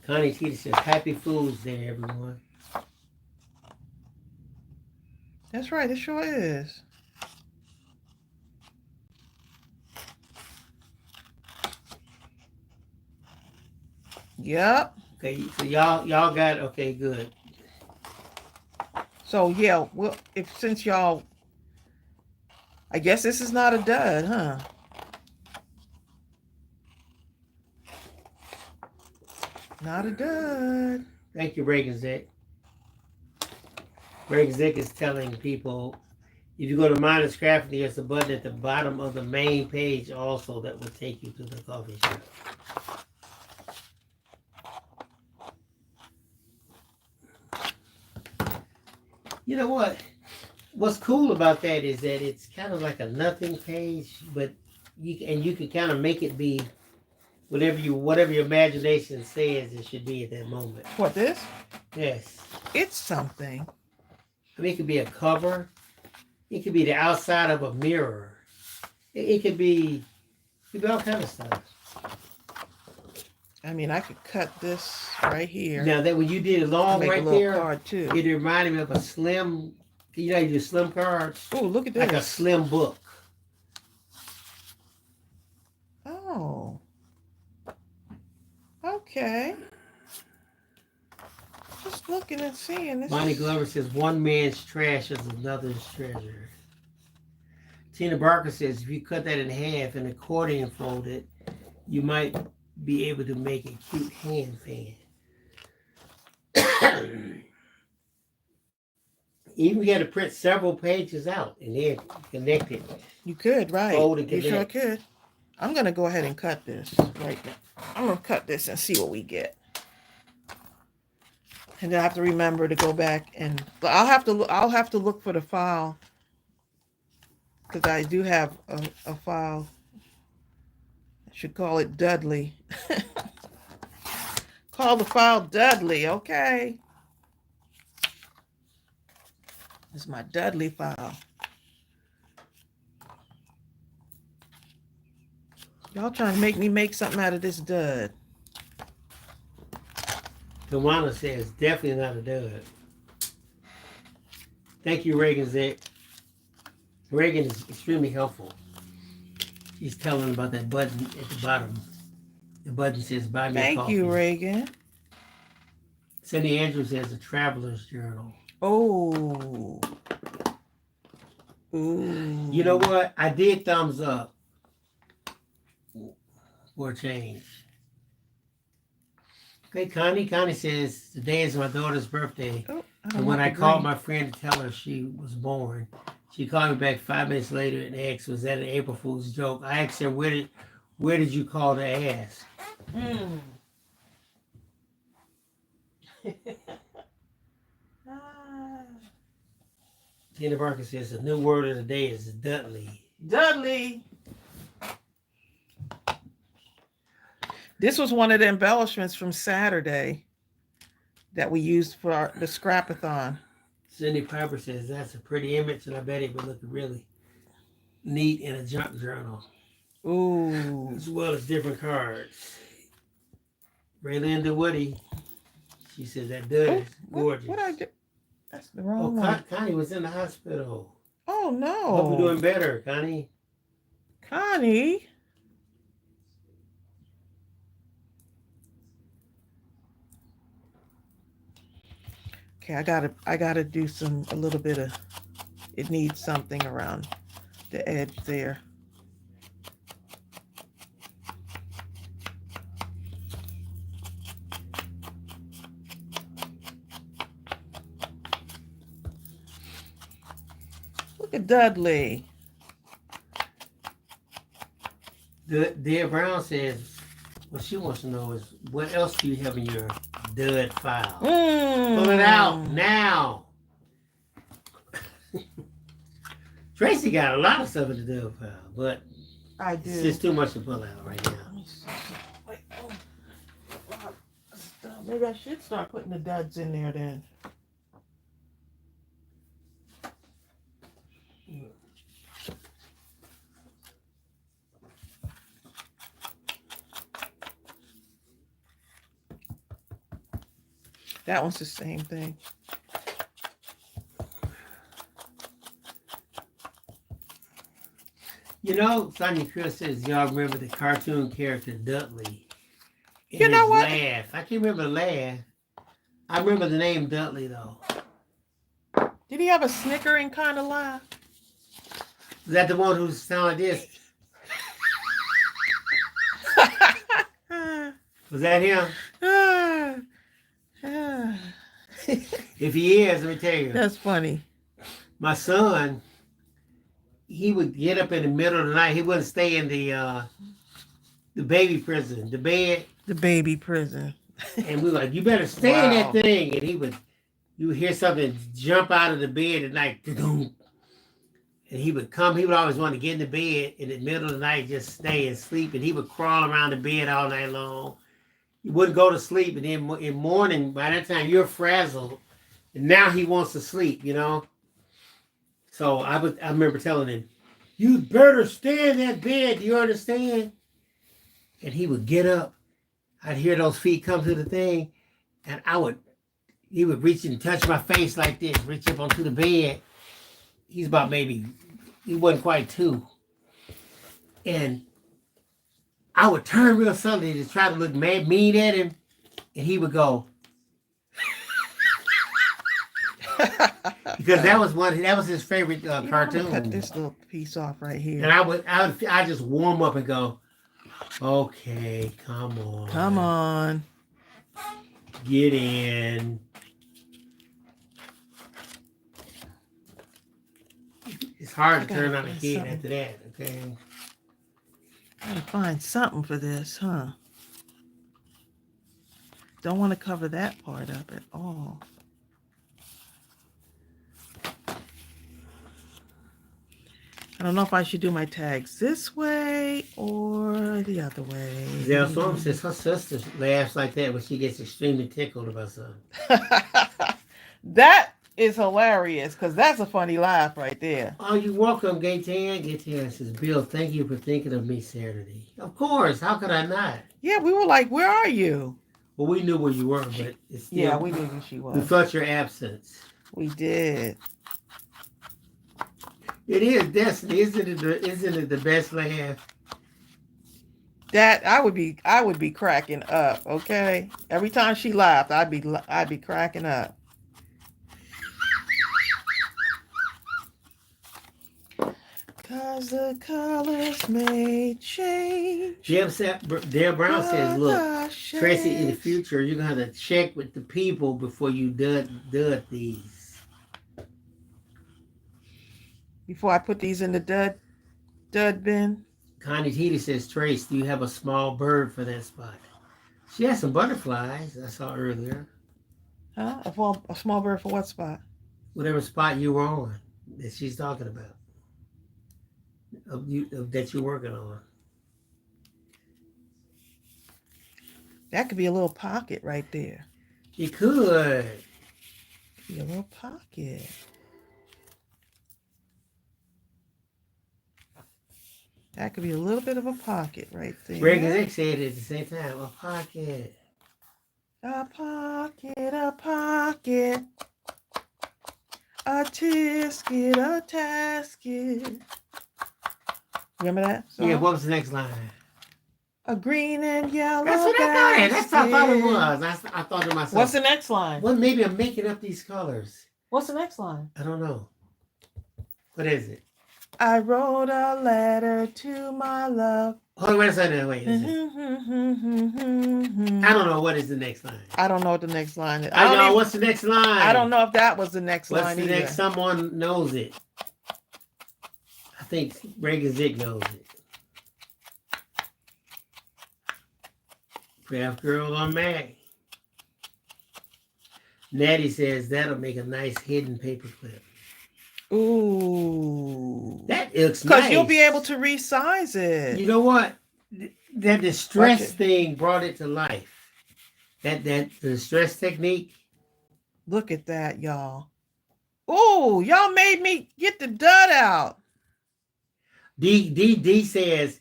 Connie Tita says, "Happy Fools Day, everyone." That's right. It sure is. Yep. Okay, so y'all got okay, good. So yeah, well, since y'all, I guess this is not a dud, huh? Not a dud. Thank you, Reagan Zick. Reagan Zick is telling people, if you go to Mindless Crafting, there's a button at the bottom of the main page also that will take you to the coffee shop. You know what? What's cool about that is that it's kind of like a nothing page, but you can kind of make it be whatever your imagination says it should be at that moment. What, this? Yes. It's something. I mean, it could be a cover. It could be the outside of a mirror. It could be all kind of stuff. I mean, I could cut this right here. Now that when you did it long right there, card too. It reminded me of a slim. You know, you do slim cards. Oh, look at this! Like a slim book. Oh. Okay. Just looking and seeing this. Bonnie Glover says, "One man's trash is another's treasure." Tina Barker says, "If you cut that in half and accordion fold it, you might be able to make a cute hand fan." Even you got to print several pages out and then connect it. You could, right? Fold and you connect. sure could. I'm gonna go ahead and cut this right now. I'm gonna cut this and see what we get. And then I have to remember to go back and I'll have to look for the file because I do have a file. I should call it Dudley. Call the file Dudley, okay? This is my Dudley file. Y'all trying to make me make something out of this dud. Tawana says, "Definitely not a dud." Thank you, Reagan Zick. Reagan is extremely helpful. She's telling about that button at the bottom. The button says, "Buy me a coffee." Thank you, Reagan. Cindy Andrews has a traveler's journal. Oh. Ooh. You know what? I did thumbs up for a change. Okay, Connie. Connie says, "Today is my daughter's birthday. Oh, And when I called my friend to tell her she was born, she called me back 5 minutes later and asked, was that an April Fool's joke? I asked her, where did you call to ask?" Tina Barker says the new word of the day is Dudley. Dudley. This was one of the embellishments from Saturday that we used for the scrapathon. Cindy Piper says that's a pretty image, and I bet it would look really neat in a junk journal. Ooh. As well as different cards. Raylinda Woody, she says that does gorgeous. What I do? That's the wrong one. Connie was in the hospital. Oh no. Hope you're doing better, Connie. Connie. Okay, I gotta do a little bit of, it needs something around the edge there. Look at Dudley. Dear Brown says, what she wants to know is, what else do you have in your dud file? Pull it out now. Tracy got a lot of stuff in the dud file, but I do. It's just too much to pull out right now. Wait, maybe I should start putting the duds in there then. That one's the same thing. You know, Sonia Chris says, y'all remember the cartoon character Dudley? You know what? Laugh. I can't remember the laugh. I remember the name Dudley, though. Did he have a snickering kind of laugh? Is that the one who sounded like this? Was that him? If he is, let me tell you. That's funny. My son, he would get up in the middle of the night. He wouldn't stay in the baby prison, the bed. The baby prison. And we were like, you better stay in that thing. And you would hear something jump out of the bed at night. And he would come. He would always want to get in the bed in the middle of the night, just stay and sleep. And he would crawl around the bed all night long. He wouldn't go to sleep. And then in morning, by that time, you're frazzled. And now he wants to sleep, you know. So I remember telling him, you better stay in that bed. Do you understand? And he would get up. I'd hear those feet come to the thing. And he would reach and touch my face like this, reach up onto the bed. He's about he wasn't quite 2. And I would turn real suddenly to try to look mean at him. And he would go. Because that was his favorite cartoon. Cut this little piece off right here. And I just warm up and go, okay, come on. Come on. Get in. It's hard to turn on a kid after that, okay? Gotta find something for this, huh? Don't want to cover that part up at all. I don't know if I should do my tags this way or the other way. Zell Storm says her sister laughs like that when she gets extremely tickled about something. That is hilarious because that's a funny laugh right there. Oh, you're welcome, Gaytan. Gaytan says, Bill, thank you for thinking of me Saturday. Of course. How could I not? Yeah, we were like, where are you? Well, we knew where you were, but it's still, yeah, we knew who she was. We felt your absence. We did. It is Destiny, isn't it the best laugh? That I would be cracking up. Okay, every time she laughed, I'd be cracking up. Cause the colors may change. Dale Brown says, look, Tracy, in the future, you're going to have to check with the people before you dud these. Before I put these in the dud bin. Connie Titi says, Trace, do you have a small bird for that spot? She has some butterflies I saw earlier. Huh? A small bird for what spot? Whatever spot you were on that she's talking about. That you're working on. That could be a little pocket right there. It could. Be a little pocket. That could be a little bit of a pocket right there. Greg and Nick said it at the same time. A pocket. A pocket, a pocket. A tisket, a tasket. Remember that song? Yeah, what was the next line? A green and yellow. That's what I thought. That's what I thought it was. I thought to myself. What's the next line? Well, maybe I'm making up these colors. What's the next line? I don't know. What is it? I wrote a letter to my love. Hold on, wait a second. Wait. I don't know what is the next line. I don't know what the next line is. I don't know what's the next line. I don't know if that was the next line. What's the next? Someone knows it. I think Reagan Zick knows it. Craft Girl on Mag. Natty says that'll make a nice hidden paper clip. Ooh. That looks nice. Because you'll be able to resize it. You know what? That distress thing brought it to life. That distress technique. Look at that, y'all. Ooh, y'all made me get the dud out. DK says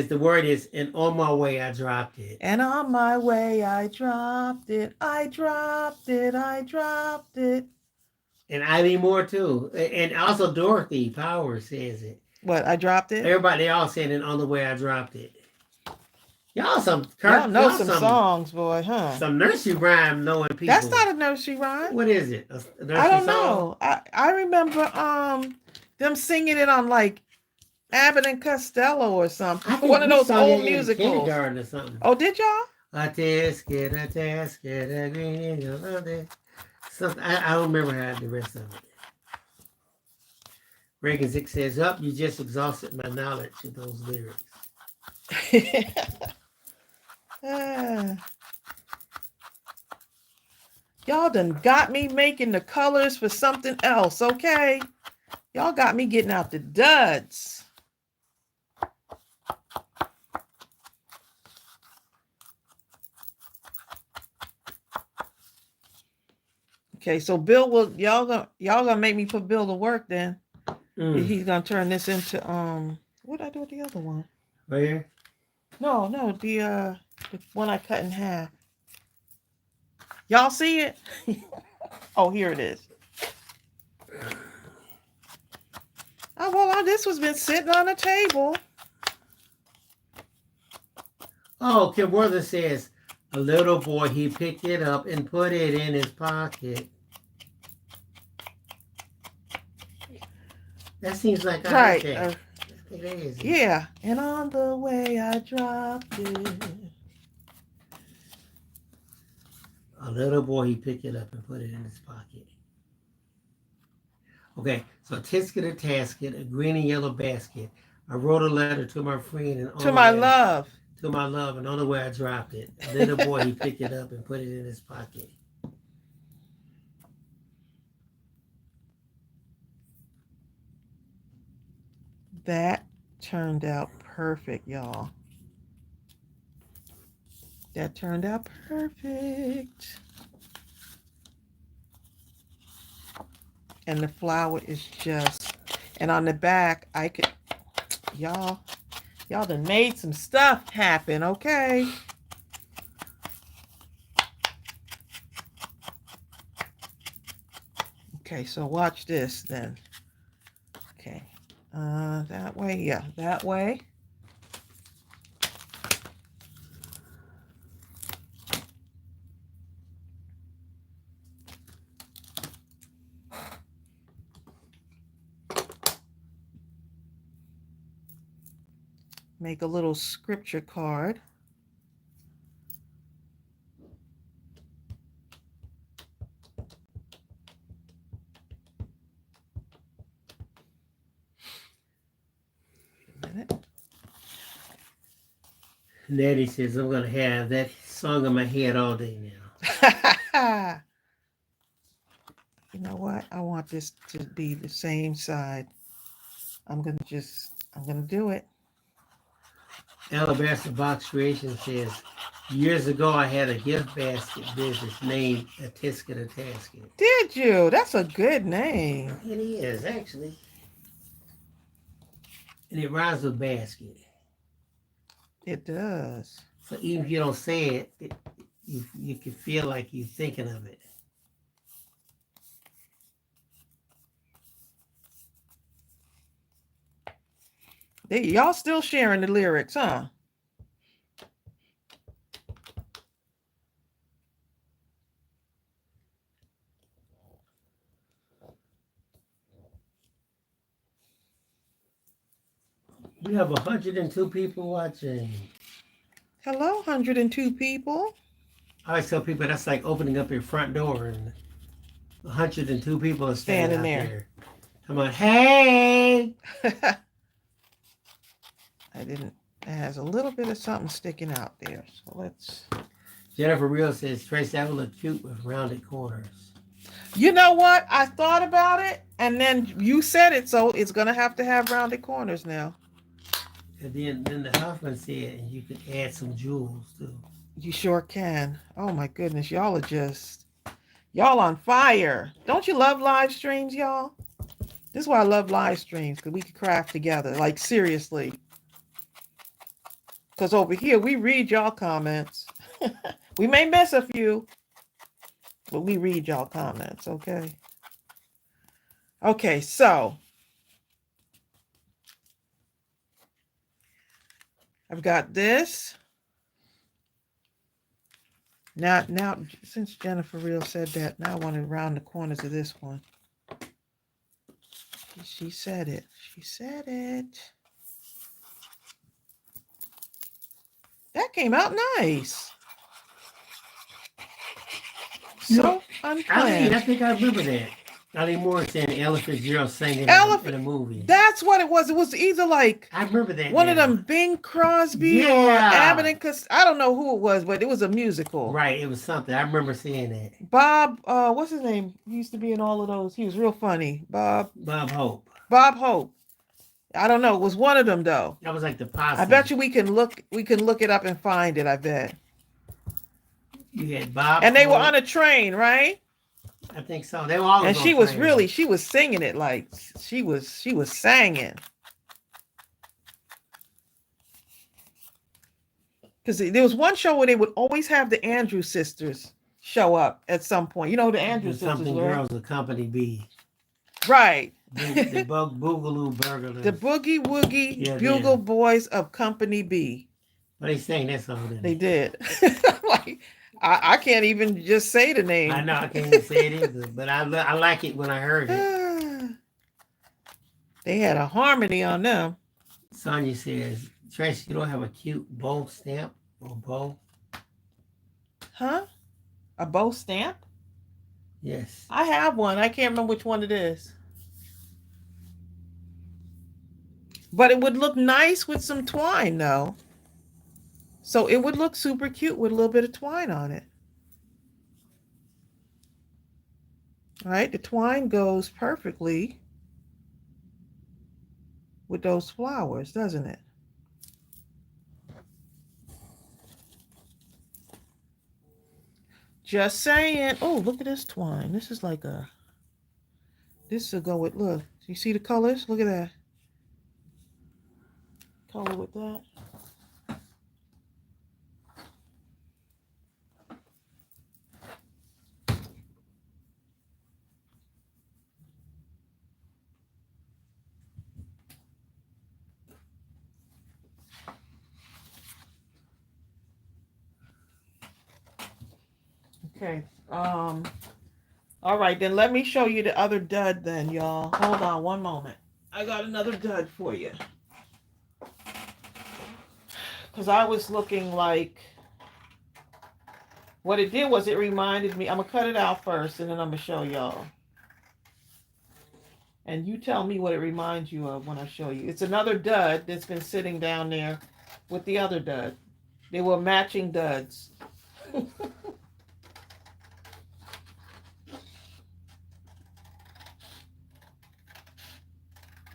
the word is, and on my way I dropped it. And on my way I dropped it. I dropped it. I dropped it. And I need more too. And also Dorothy Powers says it. What, I dropped it? Everybody, they all saying it, on the way I dropped it. Y'all know some songs, boy, huh? Some nursery rhyme knowing people. That's not a nursery rhyme. What is it? A nursery I don't song? know. I remember them singing it on like Abbott and Costello or something. One of those old musicals. Kindergarten or something. Oh, did y'all? A tasket, a green and yellow. Something, I don't remember how the rest of it. Reagan Zick says, "Up, you just exhausted my knowledge of those lyrics." Y'all done got me making the colors for something else, okay? Y'all got me getting out the duds. Okay, so Bill will y'all gonna make me put Bill to work then. He's gonna turn this into what did I do with the other one? Right here? No, the one I cut in half. Y'all see it? Oh, here it is. Oh, well, this was been sitting on the table. Oh, Kim Worthen says, a little boy, he picked it up and put it in his pocket. That seems like I right. I think that is it. Yeah. And on the way I dropped it. A little boy, he picked it up and put it in his pocket. Okay, so a tisket, a tasket, a green and yellow basket. I wrote a letter to my friend. And to my love. To my love, and on the way I dropped it. A little boy, he picked it up and put it in his pocket. That turned out perfect, y'all. That turned out perfect. And the flower is just, and on the back, I could, y'all done made some stuff happen, okay? Okay, so watch this then. Okay, that way, yeah, that way. Make a little scripture card. Wait a minute. Nettie says, I'm going to have that song in my head all day now. want this to be the same side. I'm gonna do it. Alabaster Box Creation says, years ago I had a gift basket business named A Tisket a Tasket. Did you? That's a good name. It is, actually. And it rhymes with basket. It does. So even if you don't say it, you can feel like you're thinking of it. Y'all still sharing the lyrics, huh? We have 102 people watching. Hello, 102 people. I always tell people that's like opening up your front door and 102 people are standing out there. Come on, hey! It has a little bit of something sticking out there. So let's. Jennifer Real says, Tracey, that would look cute with rounded corners. You know what? I thought about it, and then you said it, so it's going to have rounded corners now. And then the Huffman said you could add some jewels, too. You sure can. Oh, my goodness. Y'all on fire. Don't you love live streams, y'all? This is why I love live streams, because we can craft together. Like, seriously. Because over here, we read y'all comments. We may miss a few, but we read y'all comments, okay? Okay, so I've got this. Now, since Jennifer Real said that, now I want to round the corners of this one. She said it. She said it. That came out nice. So unplanned. I think I remember that. Eileen Moore saying Ella Fitzgerald singing in a movie. That's what it was. It was either like I remember that one of them Bing Crosby or Abbott and I don't know who it was, but it was a musical. Right, it was something. I remember seeing that. Bob, what's his name? He used to be in all of those. He was real funny. Bob Hope. Bob Hope. I don't know. It was one of them though. That was like the posse. I bet you we can look it up and find it, I bet. You had Bob. And they were on a train, right? I think so. They were all. And she was singing it like she was singing. Because there was one show where they would always have the Andrews sisters show up at some point. You know the Andrews sisters. Something girls of Company B. Right. The Boogaloo Burglars. The Boogie Woogie Bugle Boys of Company B. But they sang that song, didn't they? They did. Like, I can't even just say the name. I know I can't even say it either, but I like it when I heard it. They had a harmony on them. Sonia says, Tracey, you don't have a cute bow stamp or bow? Huh? A bow stamp? Yes. I have one. I can't remember which one it is. But it would look nice with some twine, though. So it would look super cute with a little bit of twine on it. All right, the twine goes perfectly with those flowers, doesn't it? Just saying. Oh, look at this twine. This is like this will go with, look. You see the colors? Look at that. Color with that. Okay. All right, then let me show you the other dud then, y'all. Hold on one moment. I got another dud for you. Because I was looking like, what it did was it reminded me, I'm going to cut it out first and then I'm going to show y'all. And you tell me what it reminds you of when I show you. It's another dud that's been sitting down there with the other dud. They were matching duds.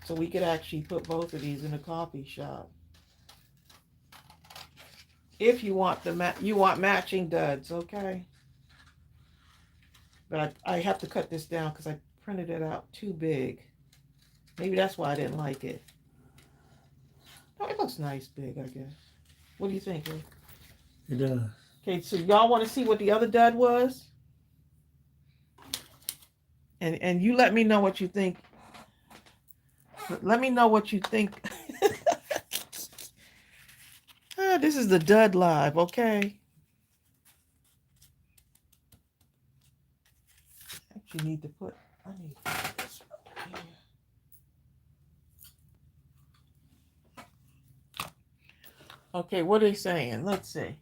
So we could actually put both of these in a coffee shop. If you want you want matching duds, okay? But I have to cut this down because I printed it out too big. Maybe that's why I didn't like it. Oh, it looks nice big, I guess. What do you think, Rick? It does. Okay, so y'all want to see what the other dud was? And you let me know what you think. Let me know what you think. This is the dud live, okay? Actually need to put, I need to put this over here. Okay, what are they saying? Let's see.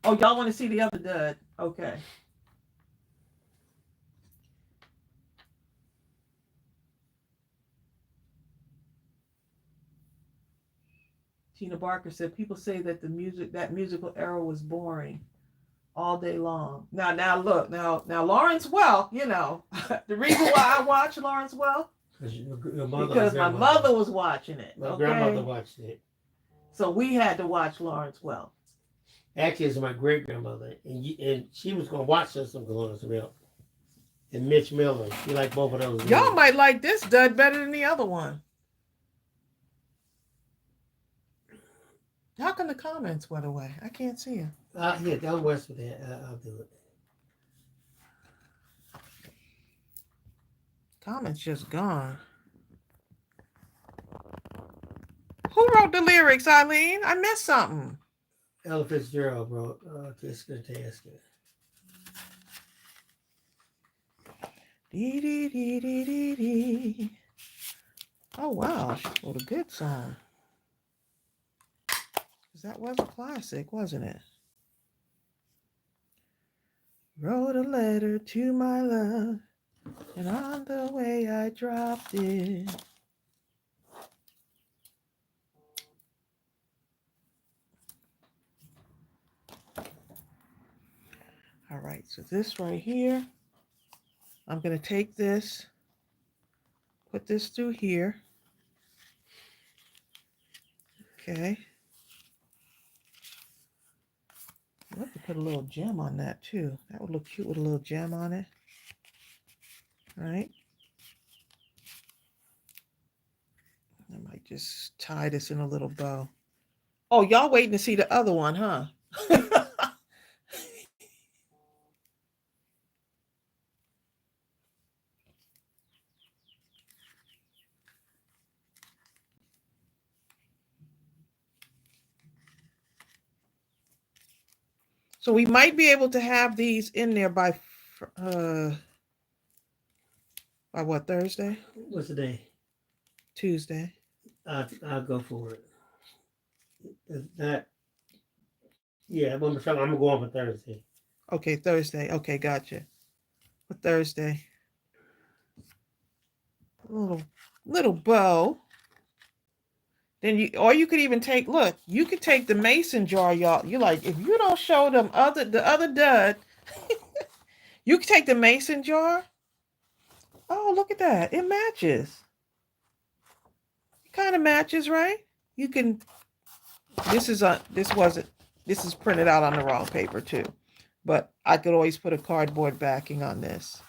Oh, y'all want to see the other dud? Okay. Tina Barker said people say that that musical era was boring all day long. Now look, now Lawrence Welk, you know, the reason why I watch Lawrence Welk because my mother was watching it. My grandmother watched it. So we had to watch Lawrence Welk. Actually, it's my great grandmother, and she was gonna watch us some Lawrence Welk. And Mitch Miller, you like both of those. Y'all might like this dud better than the other one. How come the comments went away? I can't see them. Yeah, don't worry with that. I'll do it. Comments just gone. Who wrote the lyrics, Eileen? I missed something. Ella Fitzgerald wrote Jessica Tasker. Dee, dee, dee, dee, dee, dee. Oh, wow. She wrote a good song. That was a classic, wasn't it? Wrote a letter to my love, and on the way I dropped it. All right, so this right here, I'm going to take this, put this through here. Okay. I'd love to put a little gem on that too. That would look cute with a little gem on it. All right. I might just tie this in a little bow. Oh, y'all waiting to see the other one, huh? So we might be able to have these in there by what, Thursday? What's the day? Tuesday. I'll go for it. That, yeah, I'm gonna go on for Thursday. Okay, Thursday. Okay, gotcha. For Thursday. Little bow. Then you could even take, look, you could take the mason jar, y'all. You like, if you don't show them the other dud, you could take the mason jar. Oh, look at that. It matches. It kind of matches, right? You can, this is printed out on the wrong paper too. But I could always put a cardboard backing on this.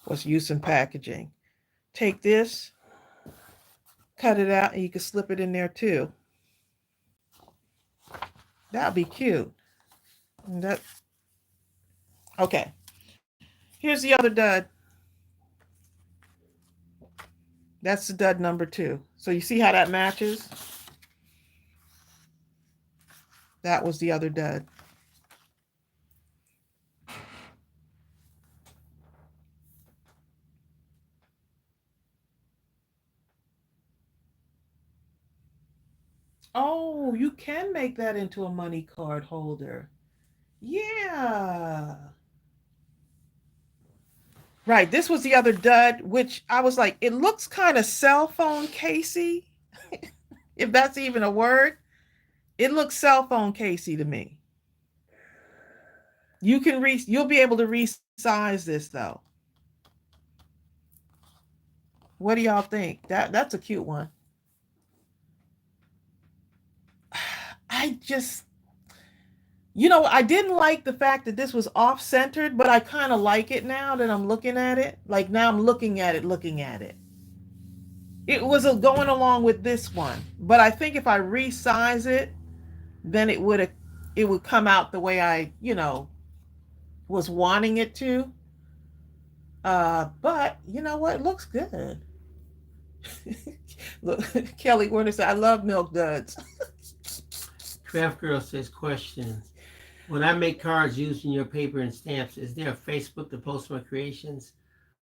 What's use in packaging? Take this, cut it out, and you can slip it in there too. That'd be cute. Okay. Here's the other dud. That's the dud number 2. So you see how that matches? That was the other dud. Oh, you can make that into a money card holder. Yeah. Right, this was the other dud, which I was like, it looks kind of cell phone casey, if that's even a word. It looks cell phone casey to me. You'll be able to resize this though. What do y'all think? That's a cute one. I just, I didn't like the fact that this was off-centered, but I kind of like it now that I'm looking at it. Like now I'm looking at it, looking at it. It was going along with this one, but I think if I resize it, then it would come out the way I, was wanting it to. But you know what? It looks good. Look, Kelly Werner said, I love milk duds. Craft Girl says, question. When I make cards using your paper and stamps, is there a Facebook to post my creations?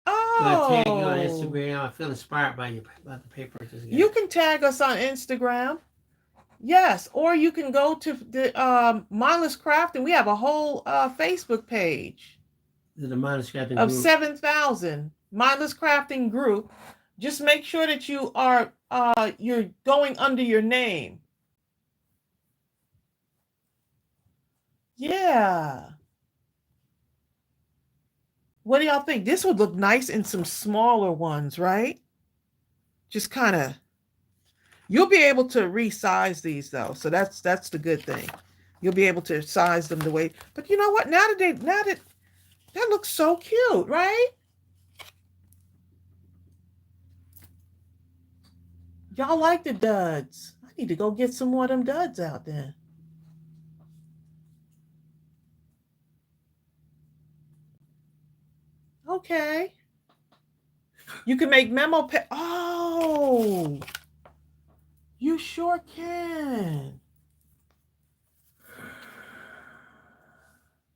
Do I tag you on Instagram? I feel inspired by the paper. You can tag us on Instagram. Yes, or you can go to the Mindless Crafting. We have a whole Facebook page. The Mindless Crafting of group. 7,000 Mindless Crafting group. Just make sure that you are you're going under your name. Yeah. What do y'all think? This would look nice in some smaller ones, right? Just kind of. You'll be able to resize these though, so that's the good thing. You'll be able to size them the way. But you know what? Now that that looks so cute, right? Y'all like the duds. I need to go get some more of them duds out there. Okay. You can make memo Oh, you sure can.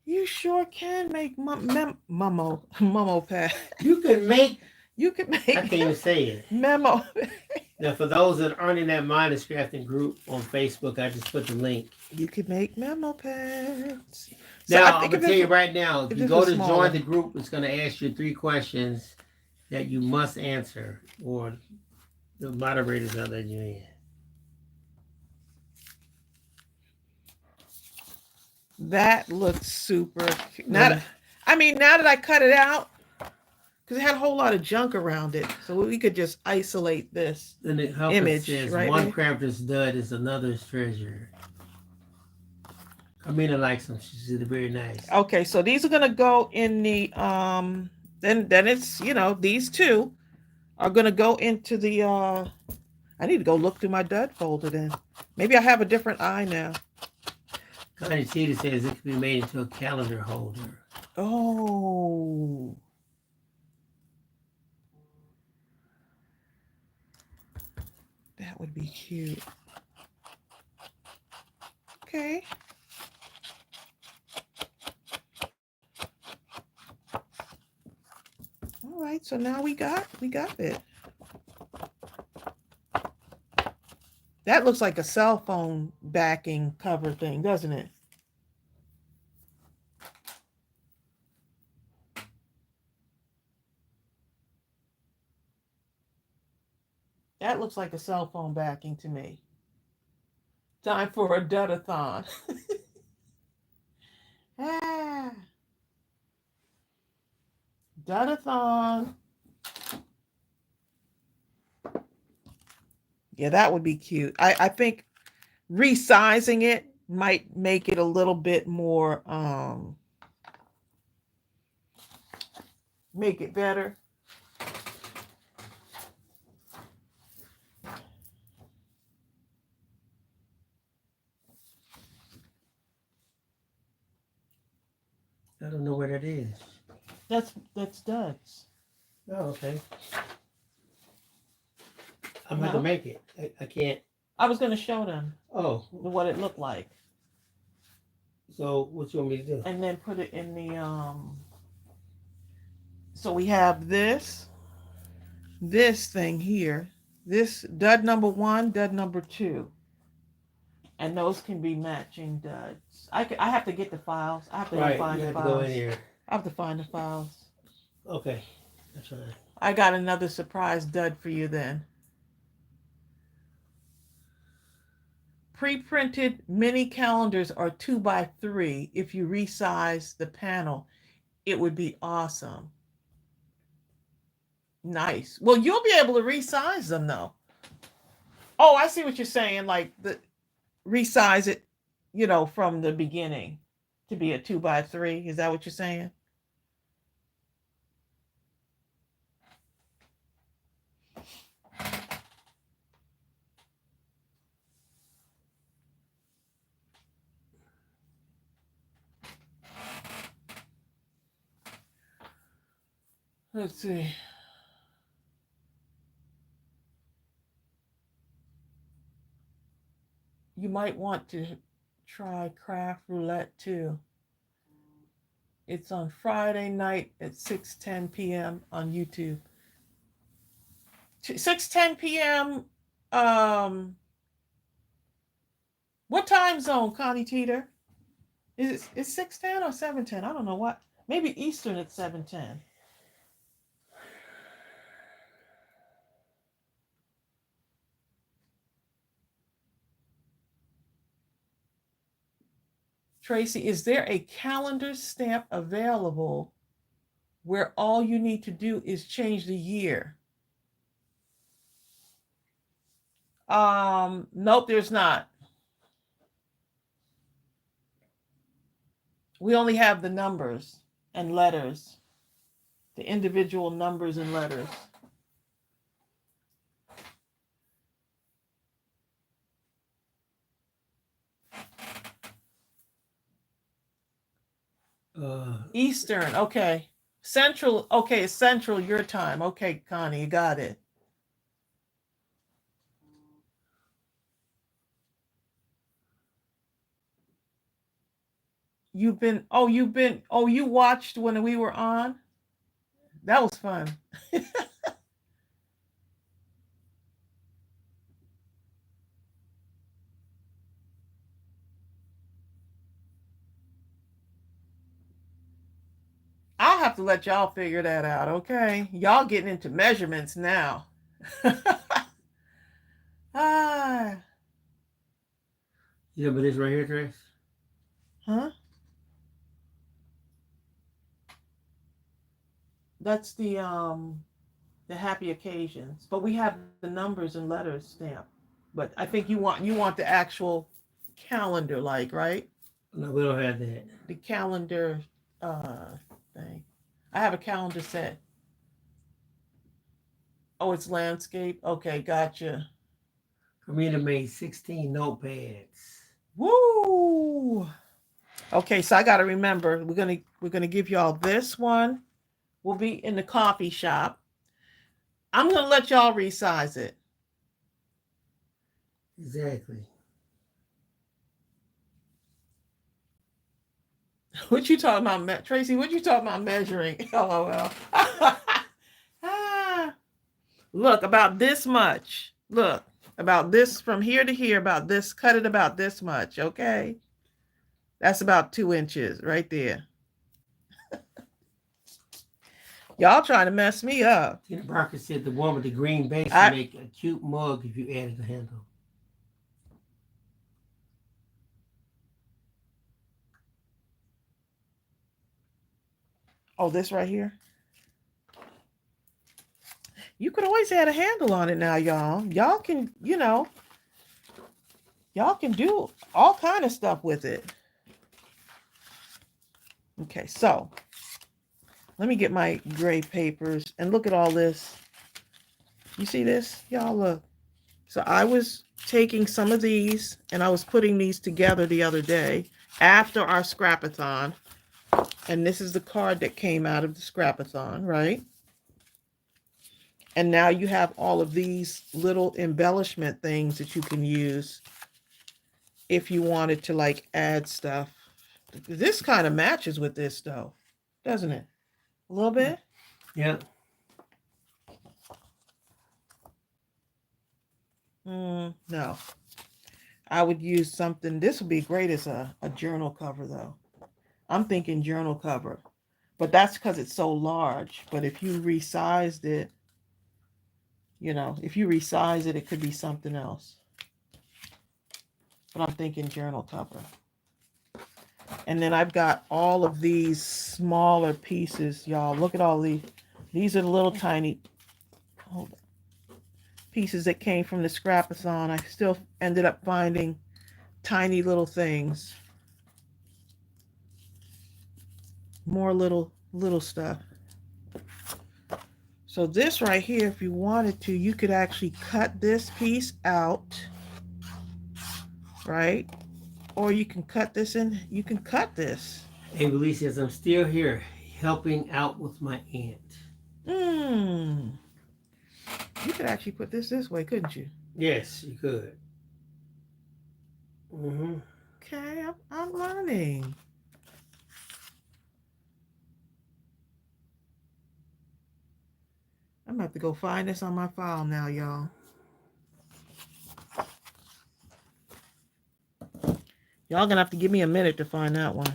You sure can make memo pad. You can make. I can't even say it. Memo. Now, for those that aren't in that Mindless Crafting group on Facebook, I just put the link. You can make memo pads. Now, I'm going to tell you right now, if you go to join the group, it's going to ask you 3 questions that you must answer, or the moderators will let you in. That looks super cute. Now that I cut it out, because it had a whole lot of junk around it, so we could just isolate this image. Says, right one there. crafter's dud is another's treasure. Amina likes them. She said they're very nice. Okay, so these are gonna go in the then it's these two are gonna go into the I need to go look through my dud folder then. Maybe I have a different eye now. Connie Cheetah says it could be made into a calendar holder. Oh. That would be cute. Okay. All right, so now we got it. That looks like a cell phone backing cover thing, doesn't it? That looks like a cell phone backing to me. Time for a dudathon. Ah. Dudathon. Yeah, that would be cute. I think resizing it might make it a little bit more, make it better. I don't know where that is. That's duds. Oh, okay. I'm going to make it. I can't. I was going to show them. Oh. What it looked like. So what you want me to do? And then put it in the so we have this thing here. This dud number 1, dud number 2. And those can be matching duds. I have to get the files. I have to go find the files. Go in here. I have to find the files. Okay. That's right. I got another surprise dud for you then. Pre-printed mini calendars are 2x3. If you resize the panel, it would be awesome. Nice. Well, you'll be able to resize them though. Oh, I see what you're saying. Like the resize it, from the beginning to be a 2x3. Is that what you're saying? Let's see. You might want to try Craft Roulette too. It's on Friday night at 6:10 p.m. on YouTube. 6:10 p.m. What time zone, Connie Teeter? Is it 6:10 or 7:10? I don't know what. Maybe Eastern at 7:10. Tracy, is there a calendar stamp available where all you need to do is change the year? Nope, there's not. We only have the numbers and letters, the individual numbers and letters. Eastern, okay. Central, okay, it's Central your time. Okay, Connie, you got it. You watched when we were on? That was fun. I'll have to let y'all figure that out, okay? Y'all getting into measurements now. Ah, Yeah, but it's right here, Trace. huh? That's the happy occasions, but we have the numbers and letters stamped. But I think you want the actual calendar, like, right? No, we don't have that. The calendar uh thing. I have a calendar set. Oh, it's landscape. Okay, gotcha. Karina made 16 notepads. Woo! Okay, so I got to remember we're gonna give y'all this one. We'll be in the coffee shop. I'm gonna let y'all resize it. Exactly. What you talking about, Tracy? What you talking about measuring? LOL. Ah, look, about this much. Look, about this from here to here. About this. Cut it about this much. Okay, that's about 2 inches right there. Y'all trying to mess me up. Tina Barker said the one with the green base I would make a cute mug if you added a handle. Oh, this right here. You could always add a handle on it now, y'all. Y'all can do all kind of stuff with it. Okay, so let me get my gray papers and look at all this. You see this? Y'all look. So I was taking some of these and I was putting these together the other day after our scrapathon. And this is the card that came out of the scrapathon, right? And now you have all of these little embellishment things that you can use if you wanted to like add stuff. This kind of matches with this though, doesn't it? A little bit? Yeah. No. I would use something. This would be great as a journal cover though. I'm thinking journal cover. But that's because it's so large. But if you resized it, if you resize it, it could be something else. But I'm thinking journal cover. And then I've got all of these smaller pieces, y'all. Look at all these. These are the little tiny. hold on, pieces that came from the scrap-a-thon. I still ended up finding tiny little things. More little stuff. So this right here, if you wanted to, you could actually cut this piece out, right? Or you can cut this in, you can cut this. Ava says, I'm still here helping out with my aunt. You could actually put this way, couldn't you? Yes, you could. Okay, I'm learning. I'm gonna have to go find this on my file now, y'all. Y'all gonna have to give me a minute to find that one.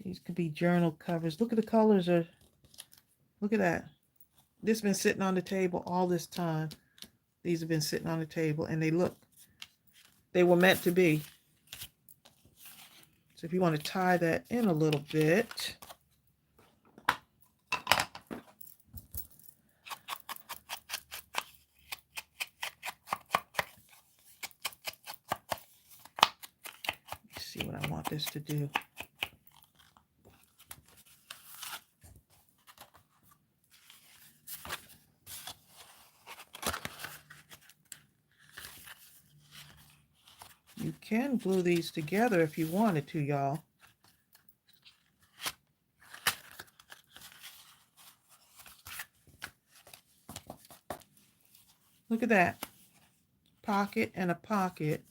These could be journal covers. Look at the colors. Look at that. This has been sitting on the table all this time. These have been sitting on the table, and they were meant to be. So if you want to tie that in a little bit. Let's see what I want this to do. You can glue these together if you wanted to, y'all. Look at that. Pocket and a pocket.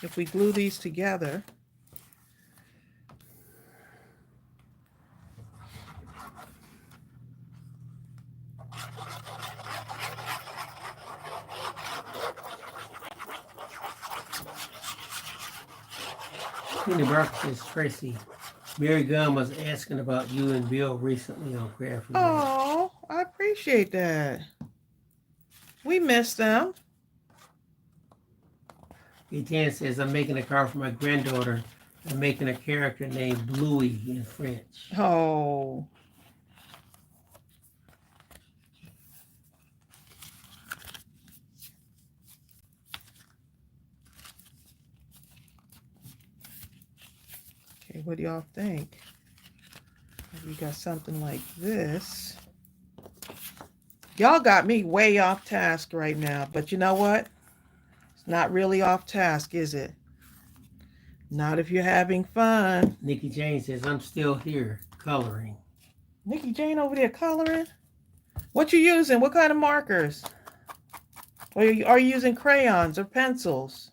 If we glue these together, Penny Barker says, Tracey, Mary Gunn was asking about you and Bill recently on Craft Roulette. Oh, I appreciate that. We missed them. Etienne says, I'm making a card for my granddaughter. I'm making a character named Bluey in French. Oh. Okay, what do y'all think? We got something like this. Y'all got me way off task right now, but you know what? It's not really off task, is it? Not if you're having fun. Nikki Jane says, I'm still here coloring. Nikki Jane over there coloring? What you using? What kind of markers? Or are you using crayons or pencils?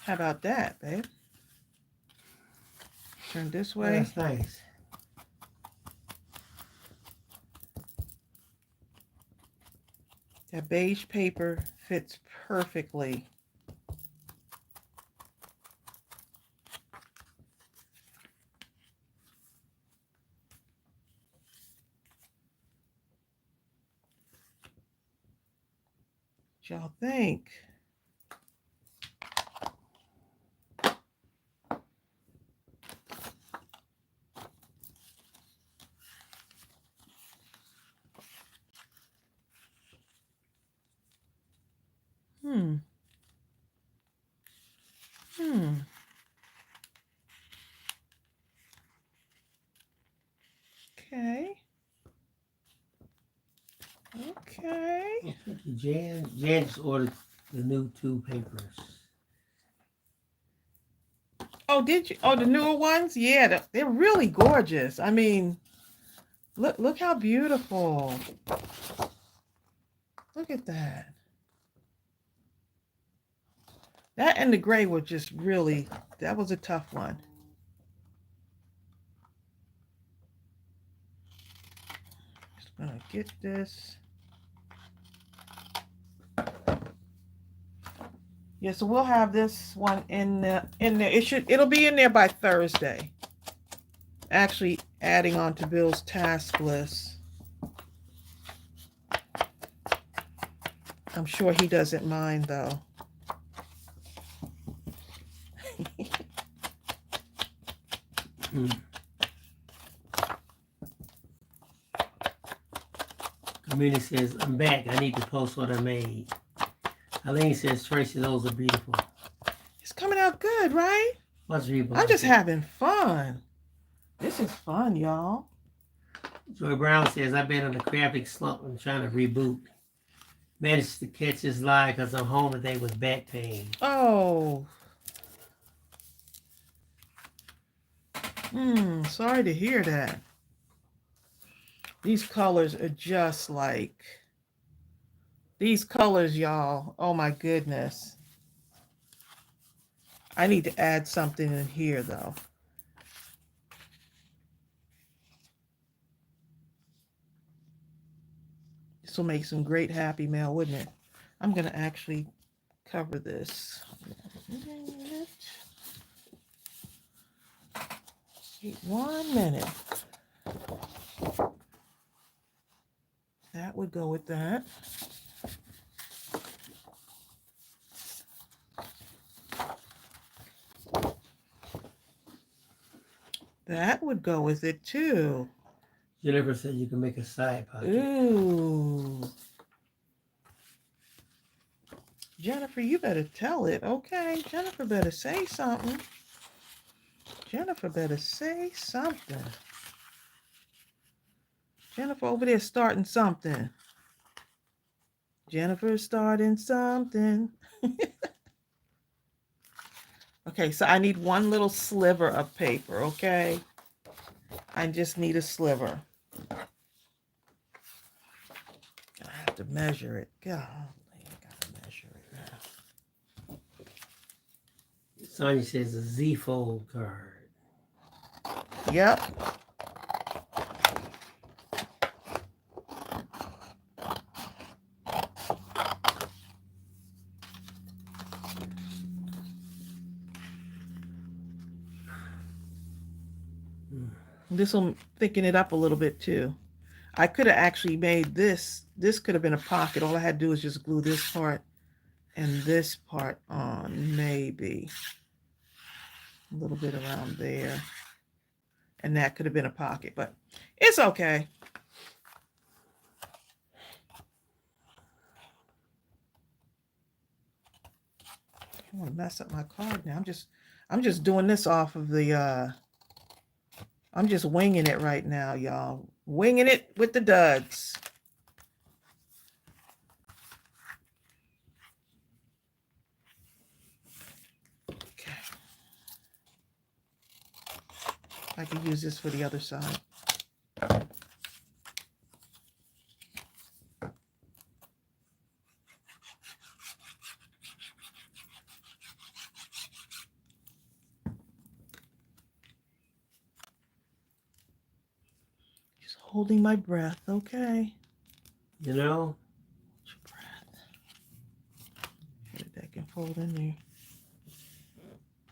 How about that, babe? Turn this way. That's nice. That beige paper fits perfectly. What y'all think? Okay. Okay. Jan just ordered the new 2 papers. Oh, did you? Oh, the newer ones? Yeah, they're really gorgeous. I mean, look how beautiful. Look at that. That and the gray were just really, that was a tough one. Just gonna get this. Yeah, so we'll have this one in there. It'll be in there by Thursday. Actually adding on to Bill's task list. I'm sure he doesn't mind though. Community says, I'm back. I need to post what I made. Eileen says, Tracey, those are beautiful. It's coming out good, right? What's read? I'm just having fun. This is fun, y'all. Joy Brown says, I've been on a crafting slump and trying to reboot. Managed to catch this live because I'm home today with back pain. Oh. Sorry to hear that. These colors are just like, these colors, y'all. Oh my goodness. I need to add something in here though. This will make some great happy mail, wouldn't it? I'm going to actually cover this. Wait 1 minute. That would go with that. That would go with it too. Jennifer said you can make a side pocket. Ooh. Jennifer, you better tell it. Okay, Jennifer better say something. Jennifer better say something. Jennifer over there starting something. Jennifer starting something. Okay, so I need one little sliver of paper, okay? I just need a sliver. I have to measure it. God, I gotta measure it now. Sonia says a Z-fold card. Yep. This will thicken it up a little bit too. I could have actually made this. This could have been a pocket. All I had to do was just glue this part and this part on, maybe a little bit around there. And that could have been a pocket, but it's okay. I don't want to mess up my card now. I'm just doing this off of the I'm just winging it right now, y'all. Winging it with the duds. Okay. I can use this for the other side. Just holding my breath, okay? You know? Hold your breath. So that can fold in there.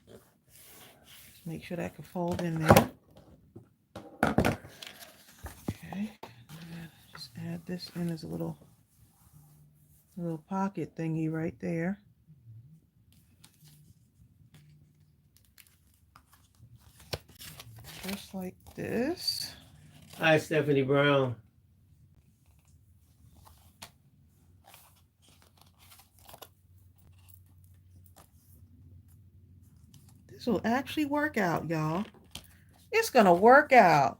Just make sure that can fold in there. Okay. Just add this in as a little pocket thingy right there. Just like this. Hi, Stephanie Brown. This will actually work out, y'all. It's gonna work out.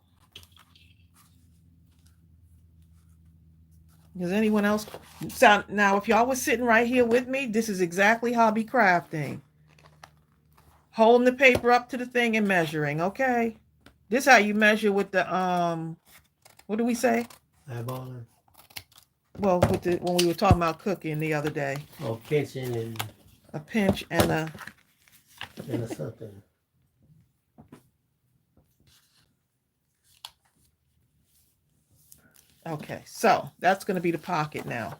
Does anyone else sound? Now, if y'all was sitting right here with me, this is exactly hobby crafting. Holding the paper up to the thing and measuring, okay? This is how you measure with the what do we say? Eyeballing. Well, with the when we were talking about cooking the other day. Oh, pinching and A pinch and a something. okay, so that's gonna be the pocket now.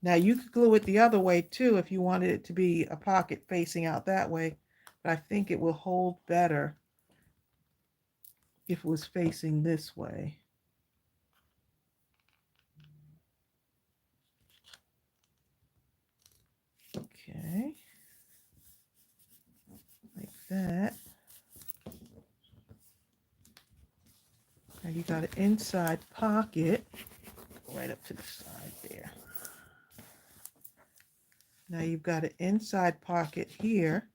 Now you could glue it the other way too if you wanted it to be a pocket facing out that way, but I think it will hold better if it was facing this way. Okay, like that. Now you got an inside pocket, go right up to the side there. Now you've got an inside pocket here,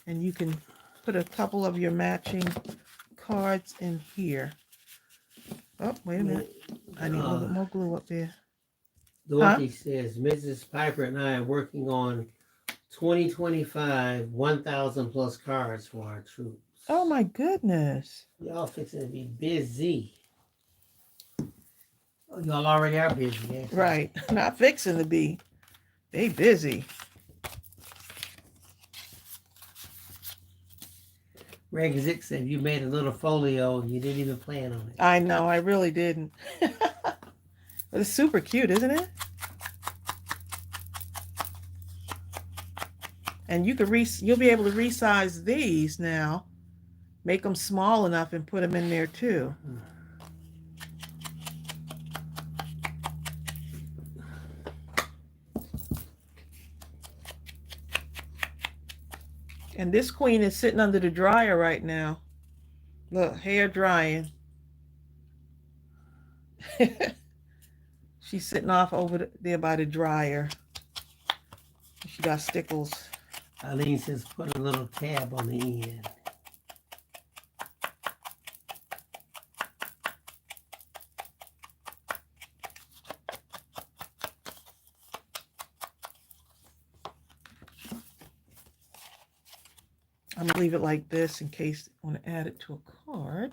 and you can put a couple of your matching cards in here. Oh, wait a minute. I need a little bit more glue up there. Dorothy says, Mrs. Piper and I are working on 2025 1,000 plus cards for our troops. Oh my goodness. Y'all fixing to be busy. Oh, y'all already are busy. Yes. Right. Not fixing to be. They busy. Greg Zick said you made a little folio and you didn't even plan on it. I know, I really didn't. But it's super cute, isn't it? And you could you'll be able to resize these now. Make them small enough and put them in there too. And this queen is sitting under the dryer right now. Look, hair drying. She's sitting off over there by the dryer. She got stickles. Eileen says put a little tab on the end. I'm gonna leave it like this in case I want to add it to a card.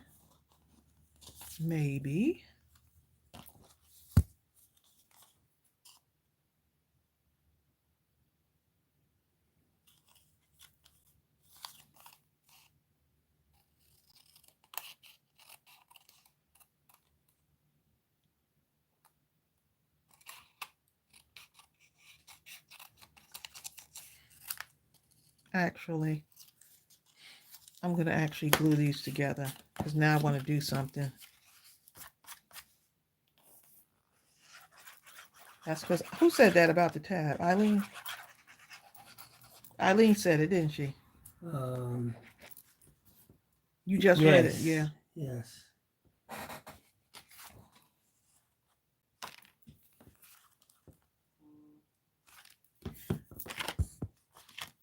Maybe. Actually, I'm going to actually glue these together because now I want to do something. That's because, who said that about the tab? Eileen? Eileen said it, didn't she? You just read it, yeah. Yes.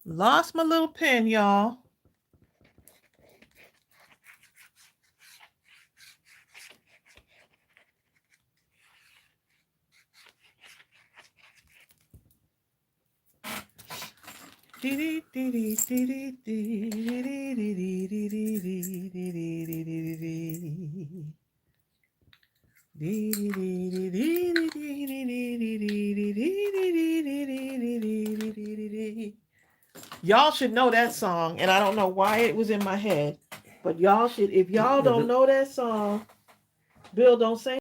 Lost my little pen, y'all. Y'all should know that song, and I don't know why it was in my head, but y'all should, if y'all don't know that song, Bill, don't say